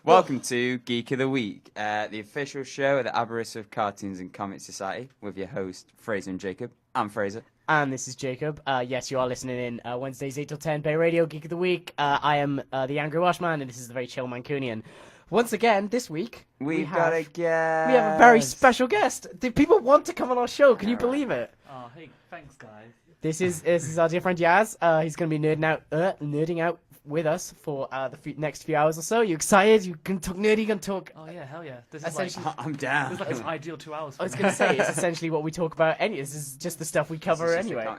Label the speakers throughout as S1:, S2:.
S1: Welcome to Geek of the Week, the official show of the Avarice of Cartoons and Comic Society, with your host, Fraser and Jacob. I'm Fraser.
S2: And this is Jacob. Yes, you are listening in Wednesdays 8 till 10 Bay Radio, Geek of the Week. I am the Angry Washman, and this is the very chill Mancunian. Once again, this week,
S1: we have a guest.
S2: We have a very special guest. Do people want to come on our show? Can you believe it?
S3: Oh, hey, thanks, guys.
S2: This is our dear friend Yaz. He's going to be nerding out with us for the next few hours or so. You excited? You can talk nerdy, you can talk...
S3: Oh, yeah, hell yeah. This is like...
S1: I'm down.
S3: This is like an ideal 2 hours for
S2: I was going to say, it's essentially what we talk about. This is just the stuff we cover anyway.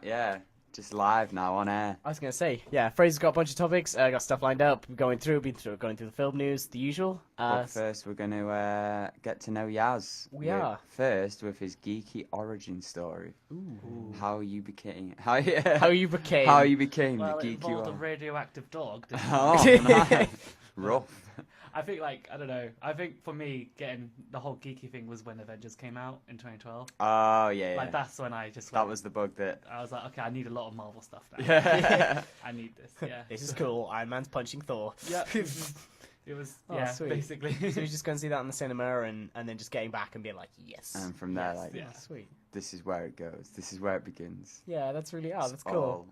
S1: Just live now on air.
S2: I was going to say, yeah, Fraser's got a bunch of topics, got stuff lined up, going through the film news, the usual.
S1: But first, we're going to get to know Yaz.
S2: We are.
S1: First, with his geeky origin story.
S2: Ooh.
S1: How you became
S2: the
S3: well,
S1: geeky
S3: it involved a
S1: one.
S3: radioactive dog.
S1: Oh, nice. Rough.
S3: I think, I don't know. I think for me, getting the whole geeky thing was when Avengers came out in 2012.
S1: Oh, yeah.
S3: Like, that's when I just...
S1: That was the bug that...
S3: I was like, okay, I need a lot of Marvel stuff now.
S1: Yeah.
S3: I need this, yeah.
S2: This is cool. Iron Man's punching Thor.
S3: Yeah. It was,
S2: sweet.
S3: basically.
S2: So you're just going to see that in the cinema and then just getting back and being like, yes.
S1: And from there,
S2: Sweet.
S1: This is where it goes. This is where it begins.
S2: Yeah, that's really, that's cool.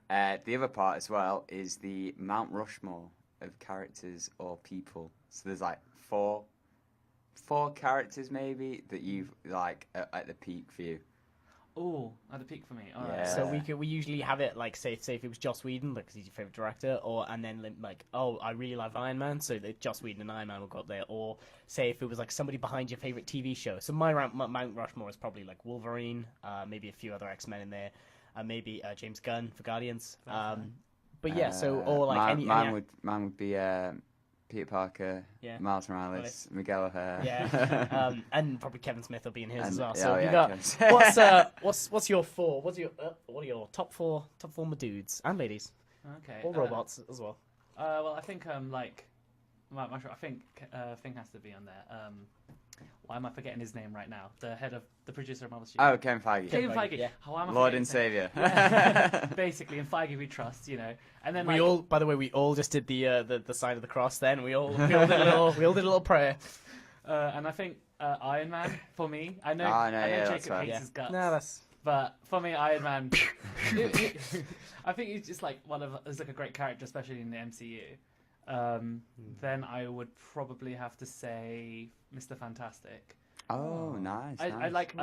S1: The other part as well is the Mount Rushmore of characters or people. So there's like four characters maybe that you've like at the peak for you.
S3: Oh, at the peak for me. All right.
S1: Yeah.
S2: So we usually have it like say if it was Joss Whedon because he's your favorite director, and then like I really love Iron Man, so that Joss Whedon and Iron Man will go up there, or say if it was like somebody behind your favorite TV show. So my Mount Rushmore is probably like Wolverine, maybe a few other X-Men in there, maybe James Gunn for Guardians. But yeah, so or like
S1: mine would be Peter Parker, Miles Morales, Miguel O'Hare.
S2: Yeah, and probably Kevin Smith will be in his as well. So what's your four? What are your top four dudes and ladies?
S3: Okay.
S2: Or robots as well.
S3: Well, I think I think Thing has to be on there. Why am I forgetting his name right now? The head of the producer of Marvel Studios.
S1: Oh, Kevin Feige.
S3: Kevin Feige.
S2: Yeah.
S3: How am I
S1: Lord and Savior.
S3: Basically, in Feige we trust, And then
S2: we all, by the way, we all just did the sign of the cross. Then we all did a little prayer.
S3: And I think Iron Man for me. I know Jacob hates his guts.
S2: No,
S3: But for me, Iron Man. I think he's just like he's like a great character, especially in the MCU. Then I would probably have to say Mr. Fantastic.
S1: Oh, nice.
S3: I like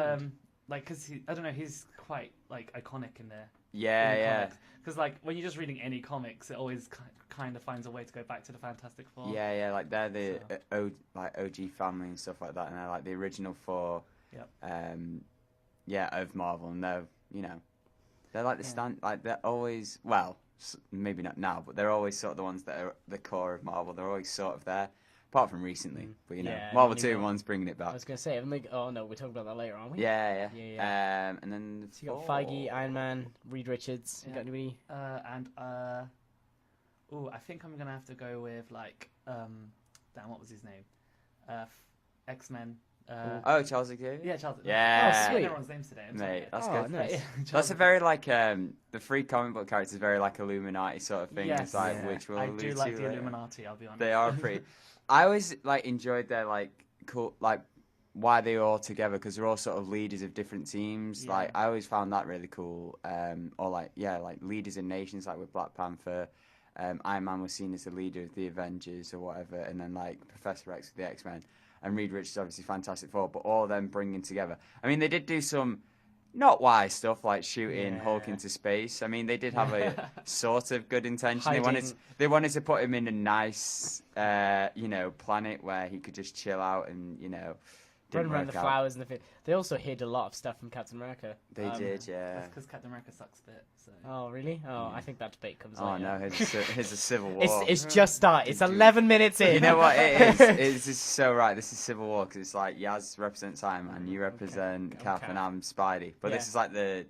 S3: because I don't know, he's quite like iconic in there.
S1: Yeah.
S3: Because like when you're just reading any comics, it always kind of finds a way to go back to the Fantastic Four.
S1: Yeah. Like they're the OG family and stuff like that, and they're like the original four.
S3: Yep.
S1: Of Marvel, and they're like the stand. Like they're always maybe not now, but they're always sort of the ones that are the core of Marvel. They're always sort of there, apart from recently. But Marvel 2-in-1's bringing it back.
S2: I was gonna say, oh no, we're talking about that later, aren't we?
S1: Yeah. And then
S2: so you got Feige, Iron Man, Reed Richards. You got anybody?
S3: I think I'm gonna have to go with like what was his name? X-Men.
S1: Charles Xavier?
S3: Yeah, Charles.
S1: Yeah.
S2: Oh, sweet.
S3: Everyone's names today.
S1: Mate, that's good.
S2: Nice.
S1: That's a very like the free comic book characters, very like Illuminati sort of thing.
S3: Yes,
S1: it's like which will
S3: I do like the Illuminati. I'll be honest.
S1: They are pretty. I always like enjoyed their like cool like why they were all together because they're all sort of leaders of different teams.
S3: Yeah.
S1: Like I always found that really cool. Or like leaders in nations like with Black Panther. Iron Man was seen as the leader of the Avengers or whatever, and then like Professor X with the X-Men. And Reed Richards obviously Fantastic Four, but all of them bringing together. I mean, they did do some not wise stuff like shooting Hulk into space. I mean, they did have a sort of good intention. They wanted to put him in a nice, planet where he could just chill out and
S2: run around the flowers and they also hid a lot of stuff from Captain America.
S1: They did, yeah.
S3: That's because Captain America sucks a bit. So.
S2: Oh, really? Oh, I think that debate comes later.
S1: Oh, no, here's a civil war.
S2: It's just started. It's 11 minutes in.
S1: You know what it is? It's so right. This is civil war because it's like Yaz represents Iron Man, you represent Cap, and I'm Spidey. But this is like the...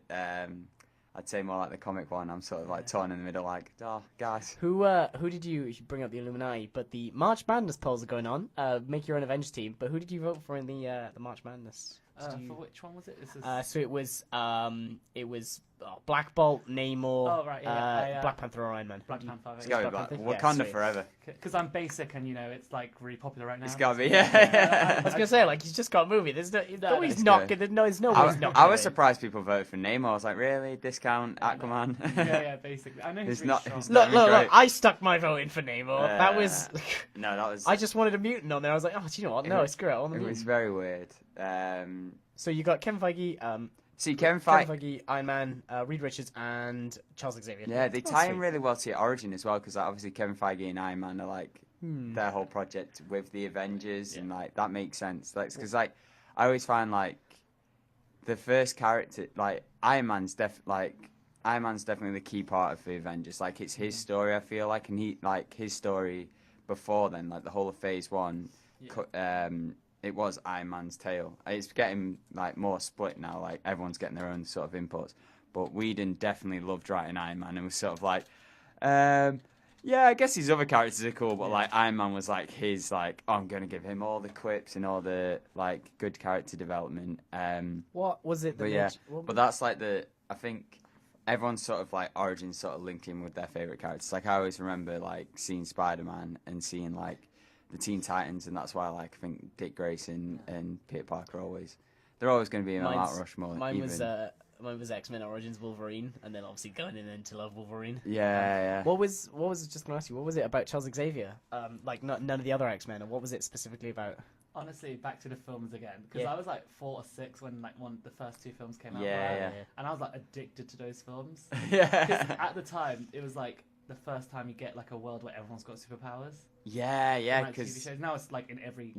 S1: I'd say more like the comic one. I'm sort of like torn in the middle, like, guys.
S2: Who did you bring up the Illuminati? But the March Madness polls are going on. Make your own Avengers team. But who did you vote for in the March Madness?
S3: For which one was it? This is...
S2: So it was Black Bolt, Namor,
S3: Oh, right, yeah,
S2: Black Panther or Iron Man.
S3: Black Panther.
S1: It's
S3: I
S1: gotta be
S2: Black
S1: Black.
S2: Panther? Yeah,
S1: Wakanda
S2: sweet.
S1: forever.
S3: Because I'm basic and, it's, like, really popular right now.
S1: It's gotta be,
S2: I
S1: yeah.
S2: was gonna say, like, he's just got a movie. There's no he's
S1: it's
S2: not
S1: good.
S2: gonna. No, there's no way he's not.
S1: I
S2: gonna
S1: was
S2: win.
S1: surprised people voted for Namor. I was like, really? Discount Aquaman?
S3: Yeah, basically. I know he's
S1: It's
S3: really
S1: not-
S3: strong.
S1: it's
S2: Look,
S1: That'd be
S2: look!
S1: great.
S2: I stuck my vote in for Namor. That was.
S1: No, that was.
S2: I just wanted a mutant on there. I was like, oh, do you know what? No, screw it. I want a
S1: It was
S2: mutant.
S1: very weird.
S2: So you got Kevin Feige,
S1: See,
S2: Kevin Feige, Iron Man, Reed Richards, and Charles Xavier.
S1: yeah, they
S2: Oh,
S1: tie in
S2: sweet.
S1: really well to your origin as well, because obviously Kevin Feige and Iron Man are like their whole project with the Avengers, and like that makes sense. Because like I always find like the first character, like Iron Man's definitely the key part of the Avengers. Like it's his story, I feel like, and he like his story before then, like the whole of Phase 1. It was Iron Man's tale. It's getting like more split now. Like everyone's getting their own sort of inputs. But Whedon definitely loved writing Iron Man and was sort of like, yeah, I guess his other characters are cool, but like Iron Man was like his like, oh, I'm gonna give him all the quips and all the like good character development.
S2: What was it?
S1: But yeah, but that's like I think everyone's sort of like origins sort of linked in with their favorite characters. Like I always remember like seeing Spider-Man and seeing like the Teen Titans, and that's why I think Dick Grayson and Peter Parker they're always going to be in my Mount Rushmore.
S2: Mine was X-Men Origins Wolverine, and then obviously going in to love Wolverine.
S1: Yeah.
S2: What was just going to ask you? What was it about Charles Xavier? Like none of the other X-Men, or what was it specifically about?
S3: Honestly, back to the films again, because I was like 4 or 6 when like the first 2 films came out.
S1: Yeah.
S3: And I was like addicted to those films.
S1: Yeah.
S3: Because at the time, it was like the first time you get like a world where everyone's got superpowers.
S1: Yeah,
S3: Like,
S1: because
S3: TV shows. Now it's like in every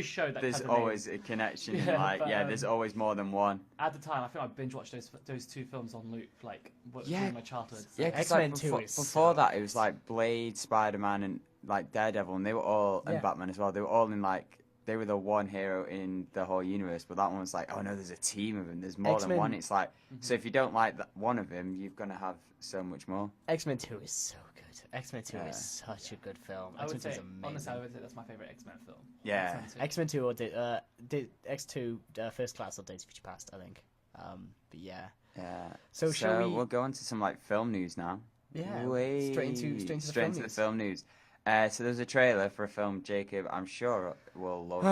S3: show that
S1: there's
S3: has a
S1: always
S3: name.
S1: a connection.
S3: Yeah,
S1: like
S3: but,
S1: there's always more than one.
S3: At the time, I think I binge watched those 2 films on loop, like during my childhood. So.
S1: Yeah, because
S2: X-Men
S1: like,
S2: 2 is
S1: before
S2: so
S1: that it was like Blade, Spider-Man, and like Daredevil, and they were all and Batman as well. They were all in like. They were the one hero in the whole universe, but that one was like, oh no, there's a team of them. There's more than one. It's like, so if you don't like one of them, you're gonna have so much more.
S2: X-Men 2 is so good. X-Men 2 is such a good film.
S3: I would say,
S2: amazing.
S3: honestly, I would say that's my favorite X-Men film.
S1: Yeah.
S2: X-Men 2 or X2 First Class or Days of Future Past, I think. But yeah.
S1: Yeah.
S2: So shall we?
S1: We'll go on to some like film news now.
S2: Yeah.
S1: Whee!
S2: Straight into
S1: the film news. So there's a trailer for a film Jacob, I'm sure, will love.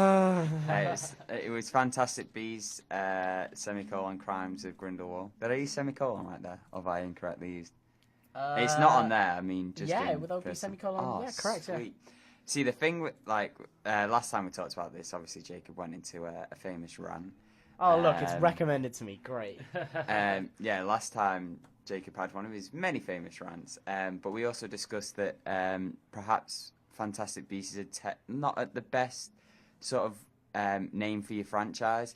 S1: It was Fantastic Beasts, Crimes of Grindelwald. Did I use semicolon right there? Or have I incorrectly used? It's not on there, I mean, just
S2: without the semicolon. Yeah, correct,
S1: sweet. See, the thing with, like, last time we talked about this, obviously Jacob went into a famous rant.
S2: Oh, look, it's recommended to me. Great.
S1: Last time Jacob had one of his many famous rants, but we also discussed that perhaps Fantastic Beasts is not at the best sort of name for your franchise.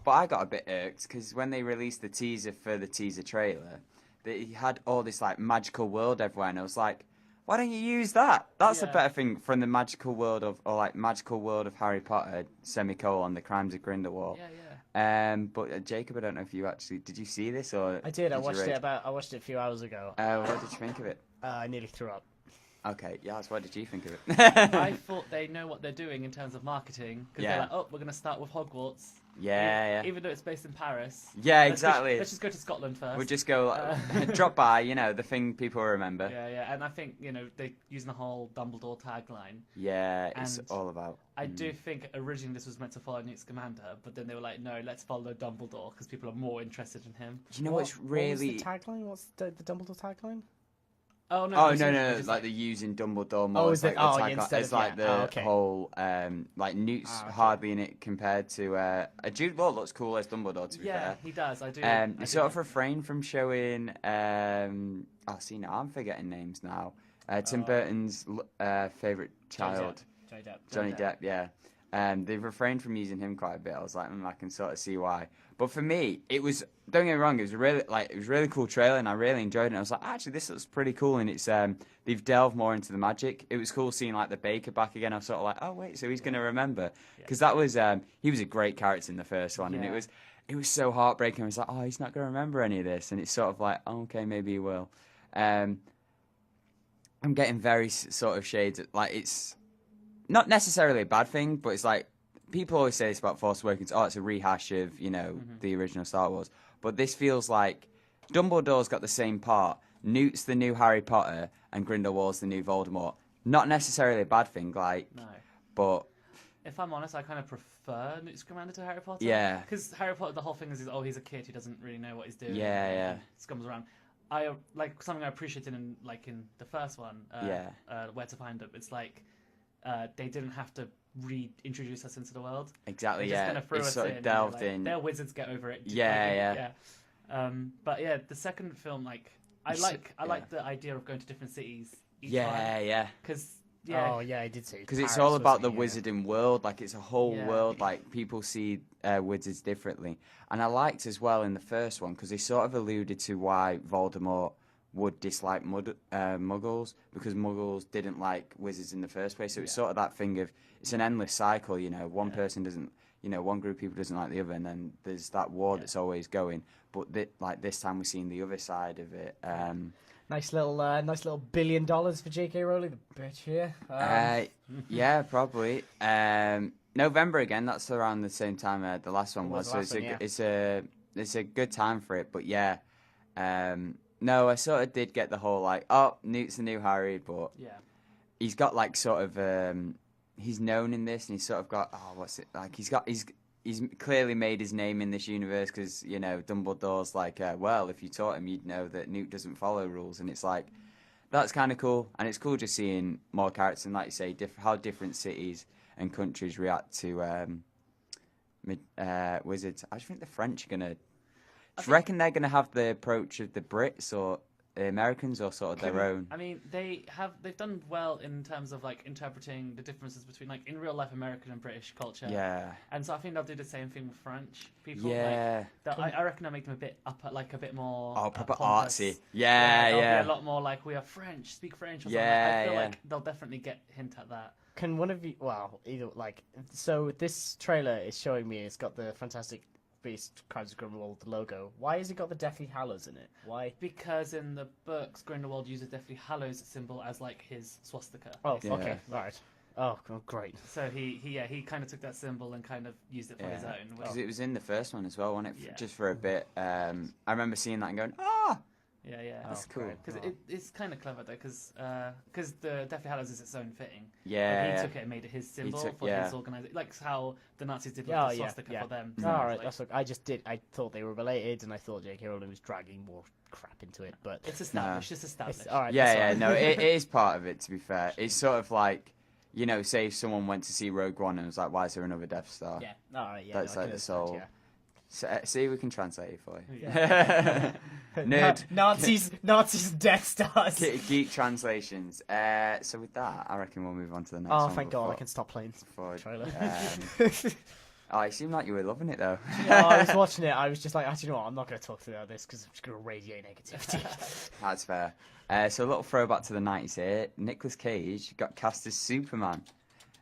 S1: But I got a bit irked because when they released the teaser for the teaser trailer, they had all this like magical world everywhere, and I was like, why don't you use that? That's a better thing from the magical world of Harry Potter, the Crimes of Grindelwald. But Jacob, I don't know if you actually did you see this or
S2: I did. I watched it a few hours ago.
S1: What did you think of it?
S2: I nearly threw up.
S1: Okay, yes. What did you think of it?
S3: I thought they know what they're doing in terms of marketing because they're like, oh, we're going to start with Hogwarts.
S1: Yeah.
S3: Even though it's based in Paris.
S1: Yeah, exactly.
S3: Let's just go to Scotland first.
S1: We'll just go drop by, the thing people remember.
S3: Yeah, and I think they're using the whole Dumbledore tagline.
S1: Yeah, it's all about.
S3: I do think originally this was meant to follow Newt Scamander, but then they were like, no, let's follow Dumbledore because people are more interested in him.
S1: You know what's really
S2: what was the tagline? What's the Dumbledore tagline?
S3: Oh no!
S1: Oh no! Like the using Dumbledore more.
S2: Oh, is it?
S1: It's like the whole like Newt's hardly in it compared to Jude Law looks cool as Dumbledore. To be fair,
S3: yeah, he does. I do.
S1: They sort of refrain from showing. See now I'm forgetting names now. Tim Burton's favorite child, Johnny Depp. Yeah. They've refrained from using him quite a bit. I was like, I can sort of see why. But for me, it was, don't get me wrong, it was a really cool trailer and I really enjoyed it. And I was like, actually, this looks pretty cool. And it's they've delved more into the magic. It was cool seeing like the Baker back again. I was sort of like, oh wait, so he's going to remember because that was he was a great character in the first one, and it was so heartbreaking. I was like, oh, he's not going to remember any of this, and it's sort of like, oh, okay, maybe he will. I'm getting very sort of shades of, like, it's not necessarily a bad thing, but it's like people always say this about Force Awakens. Oh, it's a rehash of the original Star Wars. But this feels like Dumbledore's got the same part. Newt's the new Harry Potter, and Grindelwald's the new Voldemort. Not necessarily a bad thing,
S3: No.
S1: but
S3: if I'm honest, I kind of prefer Newt Scamander to Harry Potter.
S1: Yeah.
S3: Because Harry Potter, the whole thing is, he's a kid who doesn't really know what he's doing.
S1: Yeah.
S3: And scums around. I like something I appreciated in the first one. Where to Find Them. It's like they didn't have to reintroduce us into the world.
S1: Exactly.
S3: They just kind of threw us
S1: sort
S3: in.
S1: of delved in.
S3: They're wizards, get over it.
S1: Yeah.
S3: But yeah, the second film, I like the idea of going to different cities. Each
S1: Yeah.
S3: Because
S2: Oh yeah, I did say.
S1: Because it's all about the wizarding world. Like, it's a whole
S3: Yeah.
S1: world. Like, people see wizards differently. And I liked as well in the first one, because they sort of alluded to why Voldemort would dislike muggles, because muggles didn't like wizards in the first place. So it's sort of that thing of, it's an endless cycle, one person doesn't, one group of people doesn't like the other, and then there's that war that's always going. But this time we're seeing the other side of it.
S2: Nice little $1 billion for J.K. Rowling, the bitch here.
S1: Yeah, probably. November again. That's around the same time the last one was. So it's a good time for it. But yeah, no, I sort of did get the whole Newt's the new Harry, but he's got he's known in this, and he's sort of got he's clearly made his name in this universe, because Dumbledore's if you taught him, you'd know that Newt doesn't follow rules, and it's that's kind of cool. And it's cool just seeing more characters, and like you say, how different cities and countries react to wizards. I just think the French are gonna. Do you reckon they're gonna have the approach of the Brits or the Americans, or sort of their own?
S3: I mean, they've done well in terms of interpreting the differences between in real life American and British culture.
S1: Yeah.
S3: And so I think they'll do the same thing with French people.
S1: Yeah.
S3: I reckon they'll make them a bit a bit more.
S1: Oh, proper
S3: pompous.
S1: artsy.
S3: They'll
S1: Yeah.
S3: be a lot more we are French, speak French. Or something.
S1: Yeah,
S3: I feel
S1: yeah.
S3: like they'll definitely hint at that.
S2: Can one of you? Well, either so this trailer is showing me it's got the Fantastic Beast Crimes of Grindelwald logo. Why has it got the Deathly Hallows in it? Why?
S3: Because in the books, Grindelwald uses Deathly Hallows symbol as his swastika.
S2: Oh,
S3: basically.
S2: okay, right. Oh, great.
S3: So he kind of took that symbol and kind of used it for his own.
S1: Because it was in the first one as well, wasn't it?
S3: Yeah.
S1: Just for a bit. I remember seeing that and going, ah!
S3: Yeah.
S1: That's cool.
S3: Because it's kind of clever though, because the Deathly Hallows is its own thing.
S1: Yeah.
S3: But he took it and made it his symbol for his organisation, like how the Nazis did with the swastika for them. So
S2: All right, that's I thought they were related, and I thought J.K. Rowling was dragging more crap into it, but
S3: it's established. It's established.
S2: all right.
S1: No, it is part of it. To be fair, it's sort of like, say if someone went to see Rogue One and was like, "Why is there another Death Star?"
S2: Yeah. All right. Yeah.
S1: That's the soul.
S2: Yeah.
S1: So, see, we can translate it for you.
S3: Yeah.
S1: Nerd.
S2: Nazis, Death Stars.
S1: Geek translations. So with that, I reckon we'll move on to the next
S2: Oh,
S1: one.
S2: thank God, I can stop playing
S1: before,
S2: trailer.
S1: It seemed like you were loving it though.
S2: Yeah, I was watching it. I was just like, actually, you know what? I'm not going to talk about this because I'm just going to radiate negativity.
S1: That's fair. So a little throwback to the 90s here. Nicolas Cage got cast as Superman.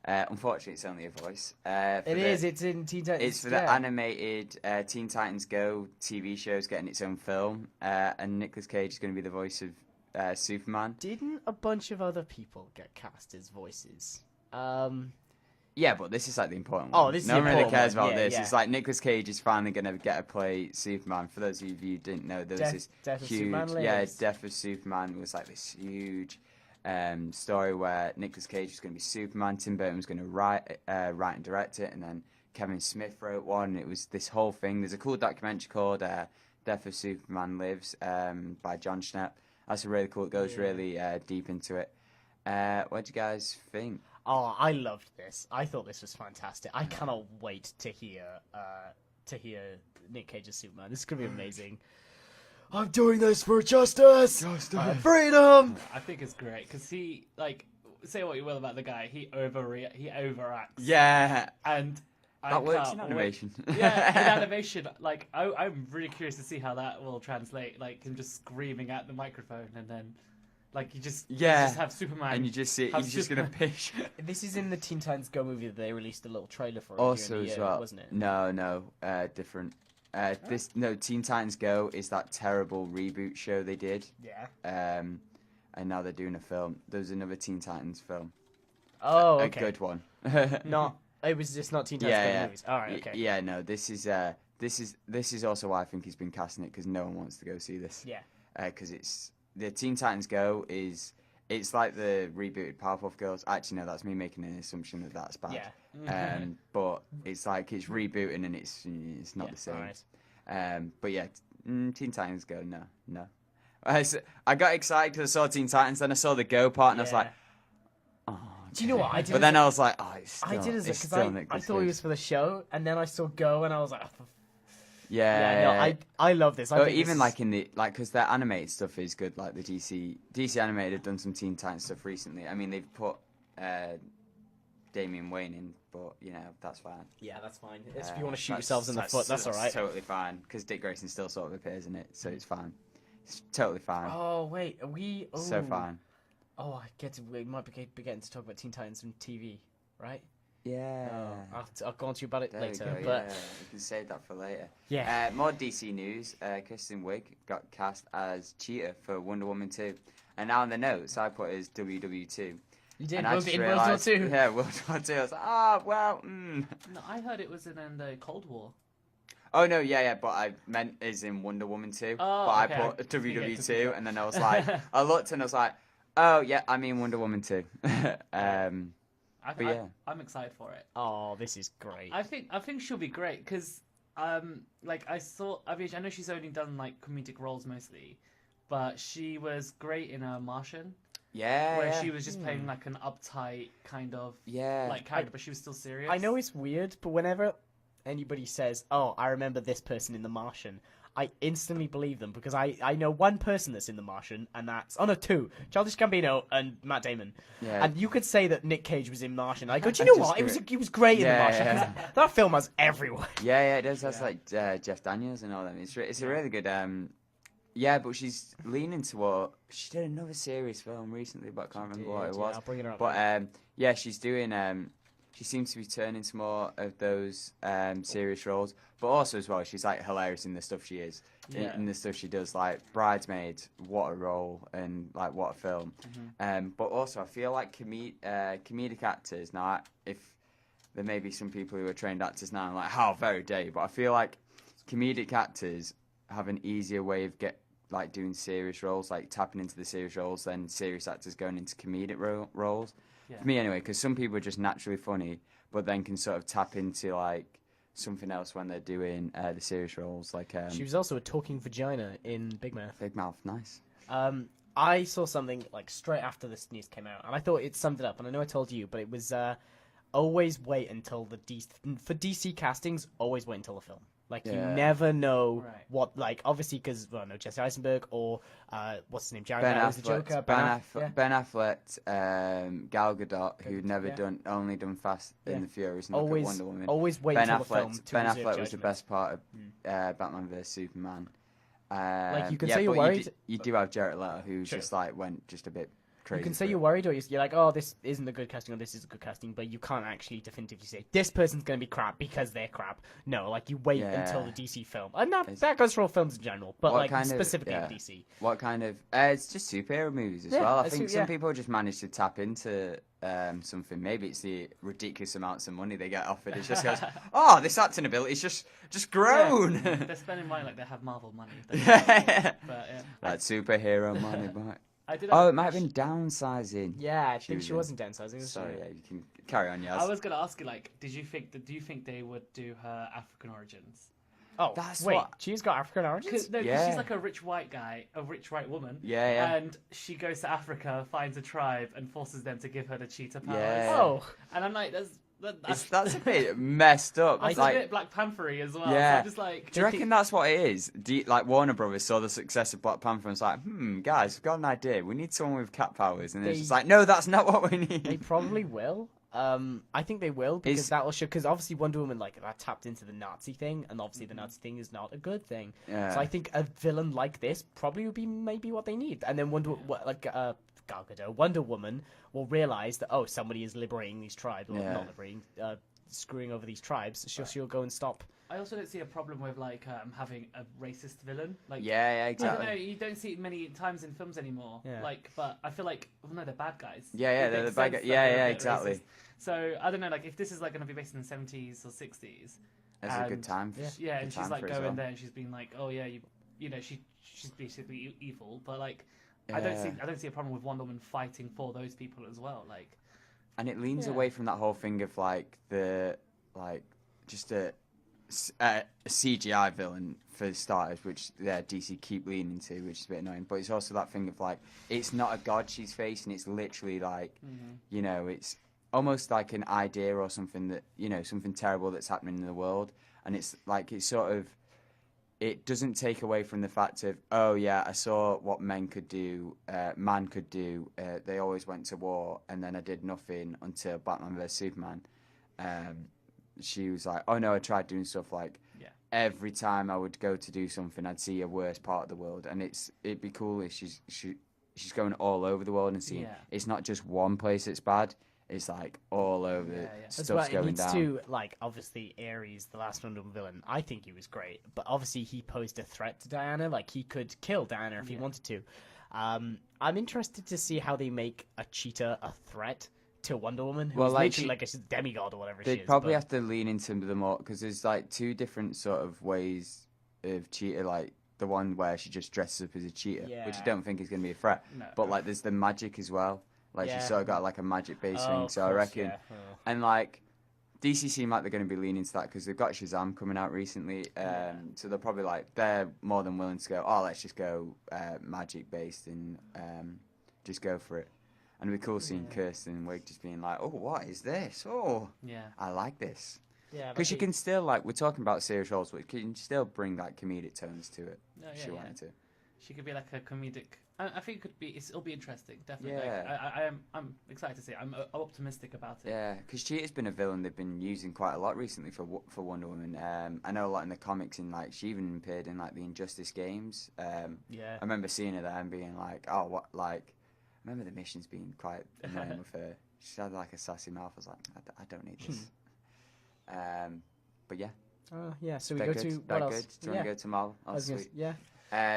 S1: Unfortunately, it's only a voice.
S2: It's in Teen Titans.
S1: It's for the animated Teen Titans Go TV show's getting its own film, and Nicolas Cage is going to be the voice of Superman.
S2: Didn't a bunch of other people get cast as voices?
S1: Yeah, but this is the important one.
S2: Oh, this is
S1: no one really cares
S2: one.
S1: about this.
S2: Yeah.
S1: It's Nicolas Cage is finally going to get to play Superman. For those of you who didn't know, there was this
S2: Death of
S1: huge,
S2: Superman lives.
S1: Death of Superman was this huge story where Nicolas Cage was going to be Superman. Tim Burton was going to write and direct it, and then Kevin Smith wrote one. It was this whole thing. There's a cool documentary called Death of Superman Lives by Jon Schnepp. That's really cool. It goes really deep into it. What do you guys think?
S2: Oh, I loved this. I thought this was fantastic. I cannot wait to hear Nick Cage's Superman. This is gonna be amazing. I'm doing this for justice, freedom.
S3: I think it's great because he say what you will about the guy, he overacts.
S1: Yeah,
S3: and
S1: that works in animation.
S3: Yeah, in animation, I'm really curious to see how that will translate. Him just screaming at the microphone, and then you just have Superman,
S1: and you just see he's just gonna pitch.
S2: This is in the Teen Titans Go movie that they released a little trailer for.
S1: Also,
S2: as
S1: well,
S2: wasn't it?
S1: No, different. Teen Titans Go is that terrible reboot show they did.
S2: Yeah.
S1: And now they're doing a film. There's another Teen Titans film.
S2: Oh,
S1: a
S2: okay.
S1: good one.
S2: Not It was just not Teen Titans Go to movies. All right, okay.
S1: Yeah, no, this is also why I think he's been casting it, because no one wants to go see this.
S2: Yeah.
S1: Because it's the Teen Titans Go it's like the rebooted Powerpuff Girls. Actually, no, that's me making an assumption that that's bad.
S2: Yeah.
S1: But it's like it's rebooting and it's not the same.
S2: Right.
S1: But yeah, Teen Titans Go, no. I got excited because I saw Teen Titans, then I saw the Go part, and I was like, oh.
S2: Do you know what I did?
S1: But then I was like, oh, it's still,
S2: I did
S1: it's
S2: because
S1: still
S2: I thought it was for the show, and then I saw Go, and I was like,
S1: yeah.
S2: I love this.
S1: But even like in the because their animated stuff is good. Like the DC animated have done some Teen Titans stuff recently. I mean, they've put Damian Wayne in, but that's fine.
S2: Yeah, that's fine. If you want to shoot yourselves in the foot, that's all right.
S1: Totally fine, because Dick Grayson still sort of appears in it, so it's fine. It's totally fine.
S2: Oh wait, are we? Oh.
S1: So fine.
S2: Oh, I get to. We might be getting to talk about Teen Titans on TV, right?
S1: Yeah.
S2: I'll go on to you about it
S1: There
S2: later.
S1: we go,
S2: but
S1: yeah. We can save that for later.
S2: Yeah.
S1: More DC news. Kristen Wiig got cast as Cheetah for Wonder Woman 2. And now in the notes, I put it as WW2.
S2: You did.
S1: And I just realised, World War II. Yeah, World War II. I was like,
S3: No, I heard it was in the Cold War.
S1: Oh, no, yeah, but I meant is in Wonder Woman 2.
S3: Oh,
S1: but
S3: okay.
S1: I put WW2, and then I was like, I looked and I was like, oh, yeah, I mean Wonder Woman 2. But yeah.
S3: I'm excited for it.
S2: Oh, this is great.
S3: I think she'll be great because, I know she's only done like comedic roles mostly, but she was great in Martian.
S1: Yeah.
S3: Where she was just playing like an uptight kind of character, but she was still serious.
S2: I know it's weird, but whenever anybody says, "Oh, I remember this person in The Martian," I instantly believe them because I know one person that's in The Martian, and that's two: Childish Gambino and Matt Damon.
S1: Yeah.
S2: And you could say that Nick Cage was in Martian. I go, do you know what? He was great in The Martian.
S1: Yeah.
S2: That film has everyone.
S1: Yeah, it does. That's like Jeff Daniels and all them. It's a really good. Yeah, but she's leaning toward. She did another serious film recently, but I can't remember what it was.
S2: I'll bring it up.
S1: But yeah, she's doing. She seems to be turning to more of those serious roles, but also as well, she's like hilarious in the stuff she is. In the stuff she does, like Bridesmaids, what a role, and like what a film. But also, I feel like comedic actors now. If there may be some people who are trained actors now, I'm like, how very dare you? But I feel like comedic actors have an easier way of doing serious roles, like tapping into the serious roles, than serious actors going into comedic roles. Yeah. For me, anyway, because some people are just naturally funny, but then can sort of tap into like something else when they're doing the serious roles. Like
S2: she was also a talking vagina in Big Mouth.
S1: Big Mouth, nice.
S2: I saw something like straight after this news came out, and I thought it summed it up. And I know I told you, but it was always wait until for DC castings. Always wait until the film. Like, you never know what, like, obviously, because, Jesse Eisenberg or, what's his name, Jared Leto was the Joker.
S1: Ben Affleck, Gal Gadot, who'd never only done Fast and the Furious and
S2: always,
S1: Wonder Woman.
S2: Always wait until the film to
S1: Ben
S2: reserve
S1: Affleck was the
S2: judgment.
S1: best part of Batman vs Superman.
S2: Like, you can say you're worried.
S1: You do have Jared Leto, who just, like, went just a bit crazy.
S2: You can say you're worried, or you're like, oh, this isn't a good casting, or this is a good casting, but you can't actually definitively say, this person's going to be crap because they're crap. No, like, you wait until the DC film. And that goes for all films in general, but, like, specifically DC.
S1: What kind of... it's just superhero movies as well. I think some people just manage to tap into something. Maybe it's the ridiculous amounts of money they get offered. It just goes, oh, this acting ability's just grown.
S3: Yeah. They're spending money like they have Marvel money.
S1: That superhero money, right? It might have been downsizing.
S2: Yeah, I think she wasn't downsizing.
S1: Sorry, you can carry on, Yaz.
S3: I was going to ask you, like, do you think they would do her African origins?
S2: Oh, she's got African origins?
S3: No, because she's like a rich white woman.
S1: Yeah.
S3: And she goes to Africa, finds a tribe, and forces them to give her the cheetah powers.
S1: Yeah.
S2: Oh.
S3: And I'm like,
S1: that's a bit messed up.
S3: It's
S1: like,
S3: a bit Black Panther-y as well.
S1: Yeah.
S3: So I'm just like,
S1: do you reckon that's what it is? Like Warner Brothers saw the success of Black Panther and was like, guys, we've got an idea. We need someone with cat powers. And it's just like, no, that's not what we need.
S2: They probably will. I think they will because that will show. Because obviously Wonder Woman that tapped into the Nazi thing, and obviously the Nazi thing is not a good thing.
S1: Yeah.
S2: So I think a villain like this probably would be maybe what they need. And then Wonder Woman will realize that somebody is liberating these tribes, or not liberating, screwing over these tribes, she'll go and stop.
S3: I also don't see a problem with like having a racist villain. Like,
S1: yeah,
S3: I
S1: exactly.
S3: don't know. You don't see it many times in films anymore.
S2: Yeah.
S3: Like, but I feel like no, they're bad guys.
S1: Yeah,
S3: It
S1: they're the
S3: makes
S1: bad
S3: sense
S1: guys.
S3: that
S1: Yeah,
S3: they're a bit
S1: exactly.
S3: racist. So I don't know. Like, if this is like going to be based in the 70s or 60s,
S1: It's a good time.
S3: yeah,
S1: good
S3: and
S1: time
S3: she's like
S1: for it as
S3: going
S1: well.
S3: there and she's been like, oh yeah, you know, she's basically evil, but like. I don't see a problem with Wonder Woman fighting for those people as well. Like,
S1: And it leans
S2: Yeah.
S1: away from that whole thing of just a CGI villain for starters, which DC keep leaning to, which is a bit annoying. But it's also that thing of like, it's not a god she's facing. It's literally like, you know, it's almost like an idea or something that, you know, something terrible that's happening in the world, and it's like it's sort of. It doesn't take away from the fact of, oh yeah, I saw what man could do. They always went to war, and then I did nothing until Batman vs Superman. She was like, oh no, I tried doing stuff like every time I would go to do something, I'd see a worse part of the world, and it'd be cool if she's going all over the world and seeing it's not just one place that's bad. It's like all over. Stuff's going down.
S2: It needs to, like, obviously Ares, the last Wonder Woman villain, I think he was great, but obviously he posed a threat to Diana. Like, he could kill Diana if he wanted to. I'm interested to see how they make a cheetah a threat to Wonder Woman, who's literally like a demigod or whatever she is.
S1: They'd probably have to lean into the more, because there's like two different sort of ways of cheetah, like the one where she just dresses up as a cheetah, which I don't think is going to be a threat.
S3: No.
S1: But like there's the magic as well. Like she's sort of got like a magic based thing, so I reckon. And like DC seem like they're going to be leaning to that because they've got Shazam coming out recently, so they're probably like they're more than willing to go. Oh, let's just go magic based and just go for it. And it'd be cool seeing Kristen Wiig just being like, oh, what is this? Oh, I like this.
S2: Yeah,
S1: because she can still, like, we're talking about serious roles, but she can still bring like comedic tones to it if she wanted to.
S3: She could be like a comedic. I think it could be. It'll be interesting, definitely.
S1: Yeah.
S3: Like, I'm excited to see it. I'm optimistic about it.
S1: Yeah, because Cheetah's been a villain they've been using quite a lot recently for Wonder Woman. I know a lot in the comics, and like she even appeared in like the Injustice games. I remember seeing her there and being like, oh, what? Like, I remember the missions being quite annoying with her. She had like a sassy mouth. I was like, I don't need this. But yeah.
S2: So we go to what else?
S1: Good. Do you want to go to Marvel? Oh, sweet.
S2: Yeah.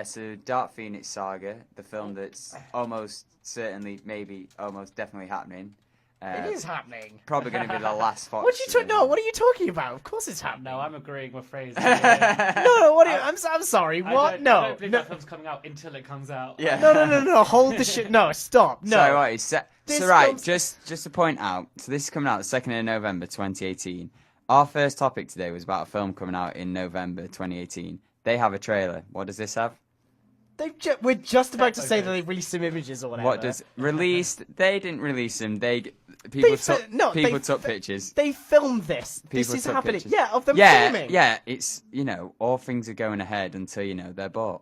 S1: So Dark Phoenix Saga, the film that's almost certainly, maybe, almost definitely happening.
S2: It is happening.
S1: Probably going to be the last Fox.
S2: What are you talking about? Of course it's happening.
S3: No, I'm agreeing with Fraser.
S2: No, what are you, I'm sorry. What?
S3: I
S2: No.
S3: don't believe that film's coming out until it comes out.
S1: Yeah.
S2: No. Hold the shit. No, stop. No.
S1: So right, just to point out, so this is coming out the 2nd of November 2018. Our first topic today was about a film coming out in November 2018. They have a trailer. What does this have?
S2: We're just about to say that they released some images or whatever.
S1: What does released? They didn't release them. People took pictures.
S2: They filmed this. This is happening.
S1: Pictures.
S2: Yeah, of them filming.
S1: Yeah. It's all things are going ahead until they're bought.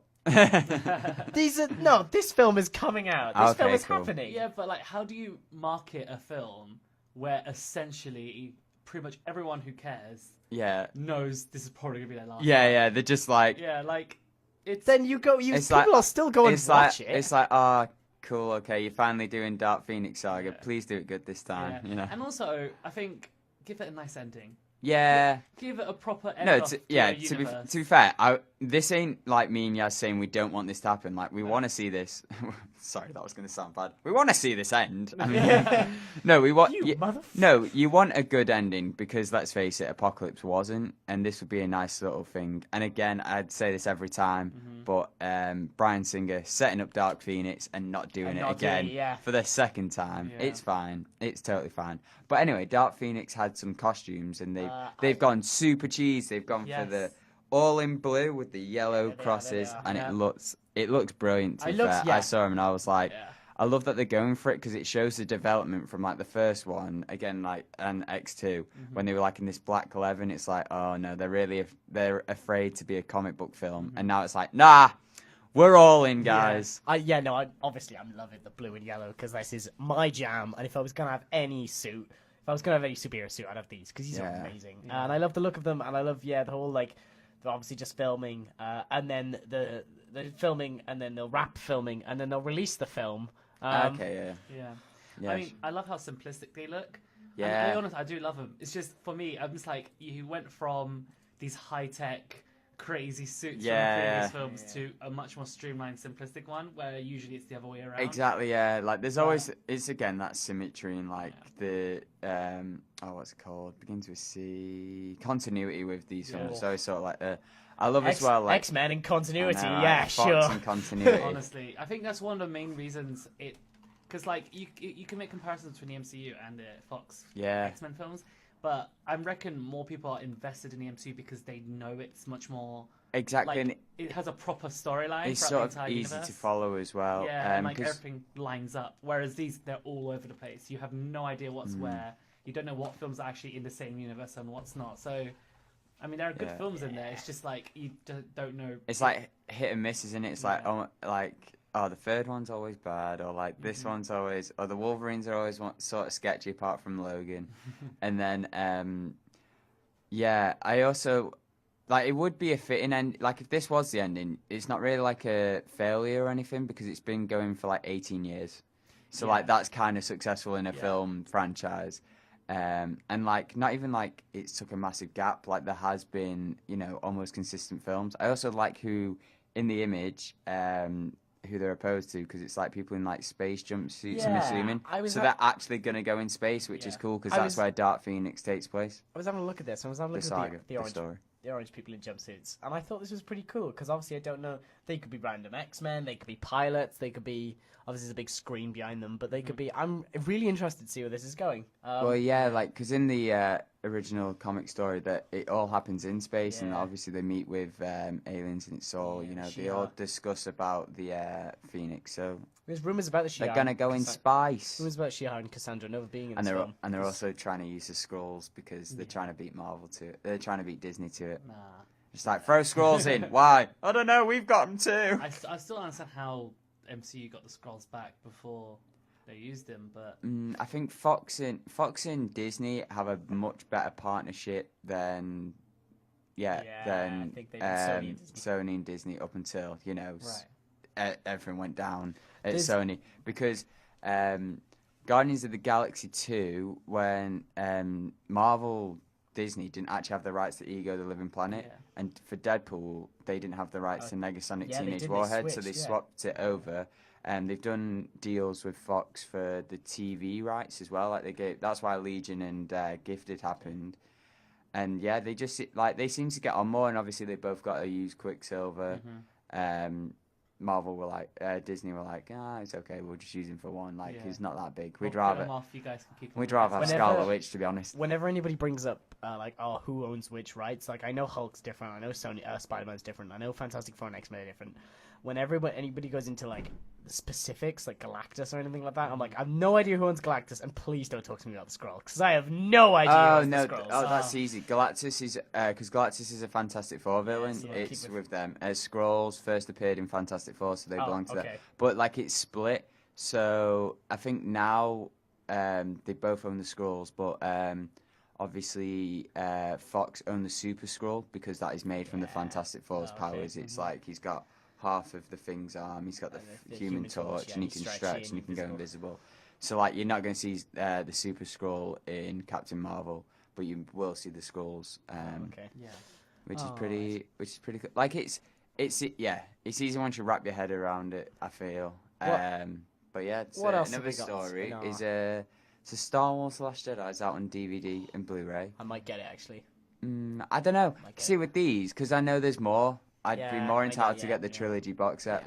S2: This film is coming out. This film is happening.
S3: Yeah, but like, how do you market a film where essentially pretty much everyone who cares knows this is probably gonna be their last?
S1: Yeah. They're just like
S3: it's.
S2: Then people are still going to watch it.
S1: It's like, cool, okay, you're finally doing Dark Phoenix Saga. Please do it good this time.
S3: Yeah. And also, I think give it a nice ending.
S1: Yeah.
S3: Give it a proper end.
S1: No, to be fair, this ain't like me and Yaz saying we don't want this to happen. Like, we want to see this. Sorry, that was going to sound bad. We want to see this end. I mean, no, we want. You want a good ending because let's face it, Apocalypse wasn't, and this would be a nice little thing. And again, I'd say this every time, but Bryan Singer setting up Dark Phoenix and not doing it again for the second time. Yeah. It's fine. It's totally fine. But anyway, Dark Phoenix had some costumes, and they've gone super cheese. They've gone for the all in blue with the yellow crosses, and it looks brilliant. I saw him and I was like, I love that they're going for it because it shows the development from like the first one again, like and X2 when they were like in this black leather, and it's like, oh no, they're afraid to be a comic book film, and now it's like, nah. We're all in, guys.
S2: I'm loving the blue and yellow because this is my jam. And if I was gonna have any suit, if I was gonna have any superhero suit, I'd have these because these are amazing. Yeah. And I love the look of them, and I love the whole like they're obviously just filming, and then the filming, and then they'll wrap filming, and then they'll release the film.
S1: Yeah.
S3: I mean, I love how simplistic they look.
S1: Yeah.
S3: And to be honest, I do love them. It's just, for me, I'm just like, you went from these high-tech, crazy suits from previous films to a much more streamlined, simplistic one, where usually it's the other way around.
S1: Exactly, yeah. Like, there's always, it's again that symmetry and like the, what's it called? Begins with C. Continuity with these films. So it's sort of like, I love as well, like
S2: X-Men in continuity.
S1: I know,
S2: Yeah,
S1: like,
S2: sure.
S1: Fox in continuity.
S3: Honestly, I think that's one of the main reasons because like you can make comparisons between the MCU and the Fox X-Men films. But I reckon more people are invested in the MCU because they know it's much more...
S1: Exactly.
S3: Like, it has a proper storyline.
S1: It's
S3: sort
S1: of easy
S3: universe.
S1: to follow as well.
S3: Yeah, and like everything lines up. Whereas these, they're all over the place. You have no idea what's where. You don't know what films are actually in the same universe and what's not. So, I mean, there are good films in there. It's just like, you don't know...
S1: It's like hit and miss, isn't it? It's like, the third one's always bad, or like this one's always, or the Wolverines are always sort of sketchy apart from Logan. And then, I also, like, it would be a fitting end, like, if this was the ending, it's not really like a failure or anything because it's been going for like 18 years. So, like, that's kind of successful in a film franchise. And like, not even like it's took a massive gap, like there has been, almost consistent films. I also like who, in the image, who they're opposed to, because it's like people in like space jumpsuits, I'm assuming. So they're actually going to go in space, which is cool, because that's where Dark Phoenix takes place.
S2: I was having a look at this. I was having a look at the orange people in jumpsuits, and I thought this was pretty cool, because obviously I don't know, they could be random X-Men, they could be pilots, they could be, obviously there's a big screen behind them, but they could be, I'm really interested to see where this is going.
S1: Because in the original comic story, that it all happens in space, and obviously they meet with aliens, and it's all, they all discuss about the Phoenix, so...
S2: There's rumours about the Shi'ar.
S1: They're going to go in space.
S2: Rumours about Shi'ar and Cassandra Nova being in this film.
S1: And they're also trying to use the Skrulls because they're trying to beat Marvel to it. They're trying to beat Disney to it.
S3: Nah.
S1: It's like, throw Skrulls in. Why? I don't know. We've got them too.
S3: I still don't understand how MCU got the Skrulls back before they used them, but...
S1: I think Fox and Disney have a much better partnership than... I think Sony and Disney up until, everything went down at Sony, because Guardians of the Galaxy 2, when Marvel Disney didn't actually have the rights to Ego the Living Planet, and for Deadpool they didn't have the rights to Negasonic Teenage Warhead, so they swapped it over. And they've done deals with Fox for the TV rights as well. Like that's why Legion and Gifted happened. And they just they seem to get on more, and obviously they both got to use Quicksilver. Marvel were like, Disney were like, it's okay, we'll just use him for one. He's not that big. We'd rather have Scarlet Witch, to be honest.
S2: Whenever anybody brings up who owns which rights, like I know Hulk's different, I know Spider-Man's different, I know Fantastic Four and X-Men are different. Whenever anybody goes into like the specifics, like Galactus or anything like that, I'm like, I have no idea who owns Galactus, and please don't talk to me about the Skrull, because I have no idea who owns the Skrulls.
S1: That's easy. Galactus is because Galactus is a Fantastic Four villain. So it's with them. Skrulls first appeared in Fantastic Four, so they belong to that. But it's split. So I think now they both own the Skrulls, but obviously Fox own the Super Skrull, because that is made from the Fantastic Four's powers. It's like he's got half of the Thing's arm, he's got the Human Torch, and he can stretch and he can go invisible. So you're not going to see the Super Skrull in Captain Marvel, but you will see the Skrulls. Which is pretty cool. It's easy once you wrap your head around it, I feel. But it's another story is it's a Star Wars The Last Jedi. It's out on DVD and Blu-ray.
S2: I might get it actually.
S1: I don't know. See, with these, because I know there's more, I'd be more entitled to get the trilogy box set,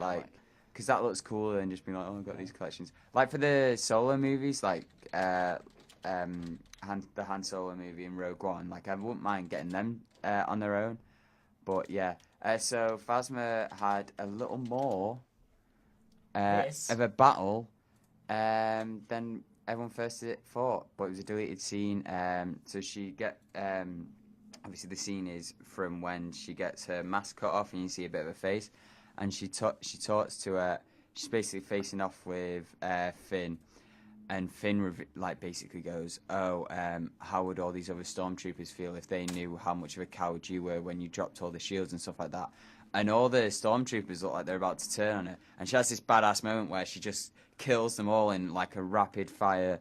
S1: because that looks cooler than just being like, I've got these collections. Like for the Solo movies, the Han Solo movie and Rogue One, I wouldn't mind getting them on their own. But so Phasma had a little more of a battle than everyone first thought, but it was a deleted scene. So she obviously the scene is from when she gets her mask cut off and you see a bit of her face, and she talks to her. She's basically facing off with Finn, and Finn basically goes, how would all these other stormtroopers feel if they knew how much of a coward you were when you dropped all the shields and stuff like that? And all the stormtroopers look like they're about to turn on her, and she has this badass moment where she just kills them all in a rapid fire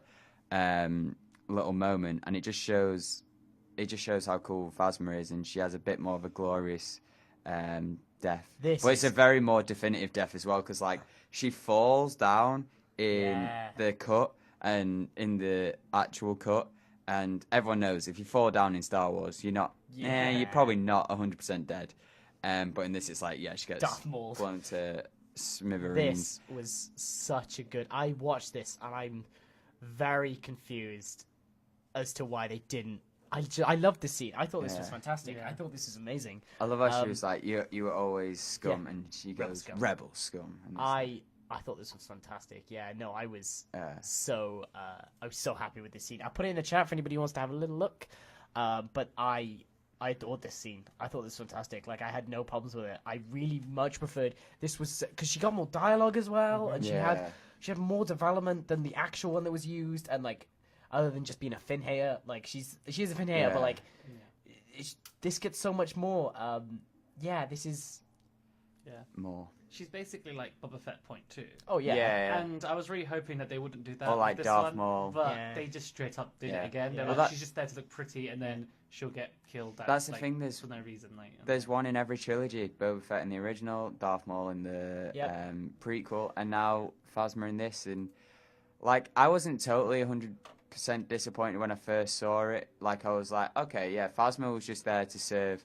S1: little moment, and it just shows how cool Phasma is, and she has a bit more of a glorious death. But it's a very more definitive death as well, because like she falls down in the cut and in the actual cut, and everyone knows if you fall down in Star Wars, you're probably not 100% dead. But in this, it's like she gets blown to smithereens.
S2: This was such a good. I watched this and I'm very confused as to why they didn't. I loved this scene. I thought this was fantastic. I thought this was amazing.
S1: I love how she was like, "You were always scum," and she goes, "Rebel scum." And
S2: I thought this was fantastic. Yeah, no, I was so happy with this scene. I'll put it in the chat for anybody who wants to have a little look. But I adored this scene. I thought this was fantastic. Like, I had no problems with it. I really much preferred this was because she got more dialogue as well, and she had more development than the actual one that was used, and like other than just being a Finhayer, like she is a Finhayer, but like this gets so much more. This is
S1: more.
S3: She's basically like Boba Fett 0.2.
S2: Oh yeah.
S3: And I was really hoping that they wouldn't do that.
S1: Or like
S3: with this
S1: Darth
S3: one,
S1: Maul.
S3: but they just straight up did it again. They're like, she's just there to look pretty, and then she'll get killed.
S1: That's the thing.
S3: For no reason.
S1: There's one in every trilogy: Boba Fett in the original, Darth Maul in the prequel, and now Phasma in this. And like, I wasn't totally 100% disappointed when I first saw it. Like, I was like, okay, Phasma was just there to serve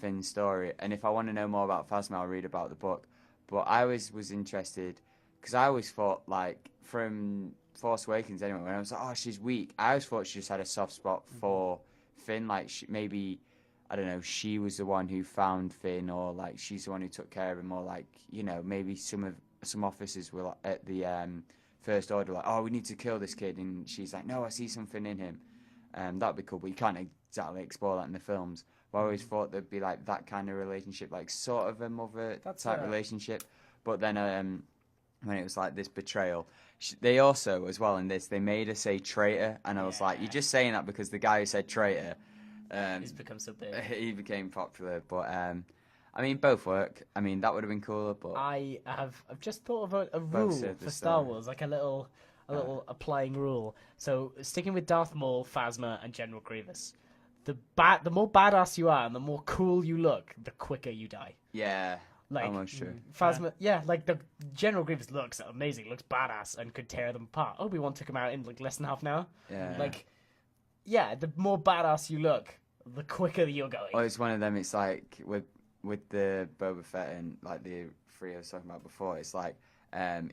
S1: Finn's story, and if I want to know more about Phasma, I'll read about the book. But I was interested because I always thought, like, from Force Awakens anyway, when I was like, oh, she's weak, I always thought she just had a soft spot for Finn. Like, maybe, I don't know, she was the one who found Finn, or like she's the one who took care of him, or like, you know, maybe some officers were like, at the First Order like, oh, we need to kill this kid, and she's like, no, I see something in him. That'd be cool, but you can't exactly explore that in the films. But I always thought there'd be like that kind of relationship, like sort of a mother type relationship. But then when it was like this betrayal, they also, as well in this, they made her say traitor, and I was like, you're just saying that because the guy who said traitor,
S2: he's become so big.
S1: He became popular. But I mean, both work. I mean, that would have been cooler. But
S2: I've just thought of a rule for Star Wars, like a little applying rule. So sticking with Darth Maul, Phasma, and General Grievous. The more badass you are and the more cool you look, the quicker you die.
S1: Yeah,
S2: like,
S1: almost true.
S2: Phasma, like the General Grievous looks amazing, looks badass, and could tear them apart. Obi-Wan took him out in like less than half an hour. Yeah. The more badass you look, the quicker you're going.
S1: Oh, it's one of them. It's like with the Boba Fett and like the three I was talking about before. It's like,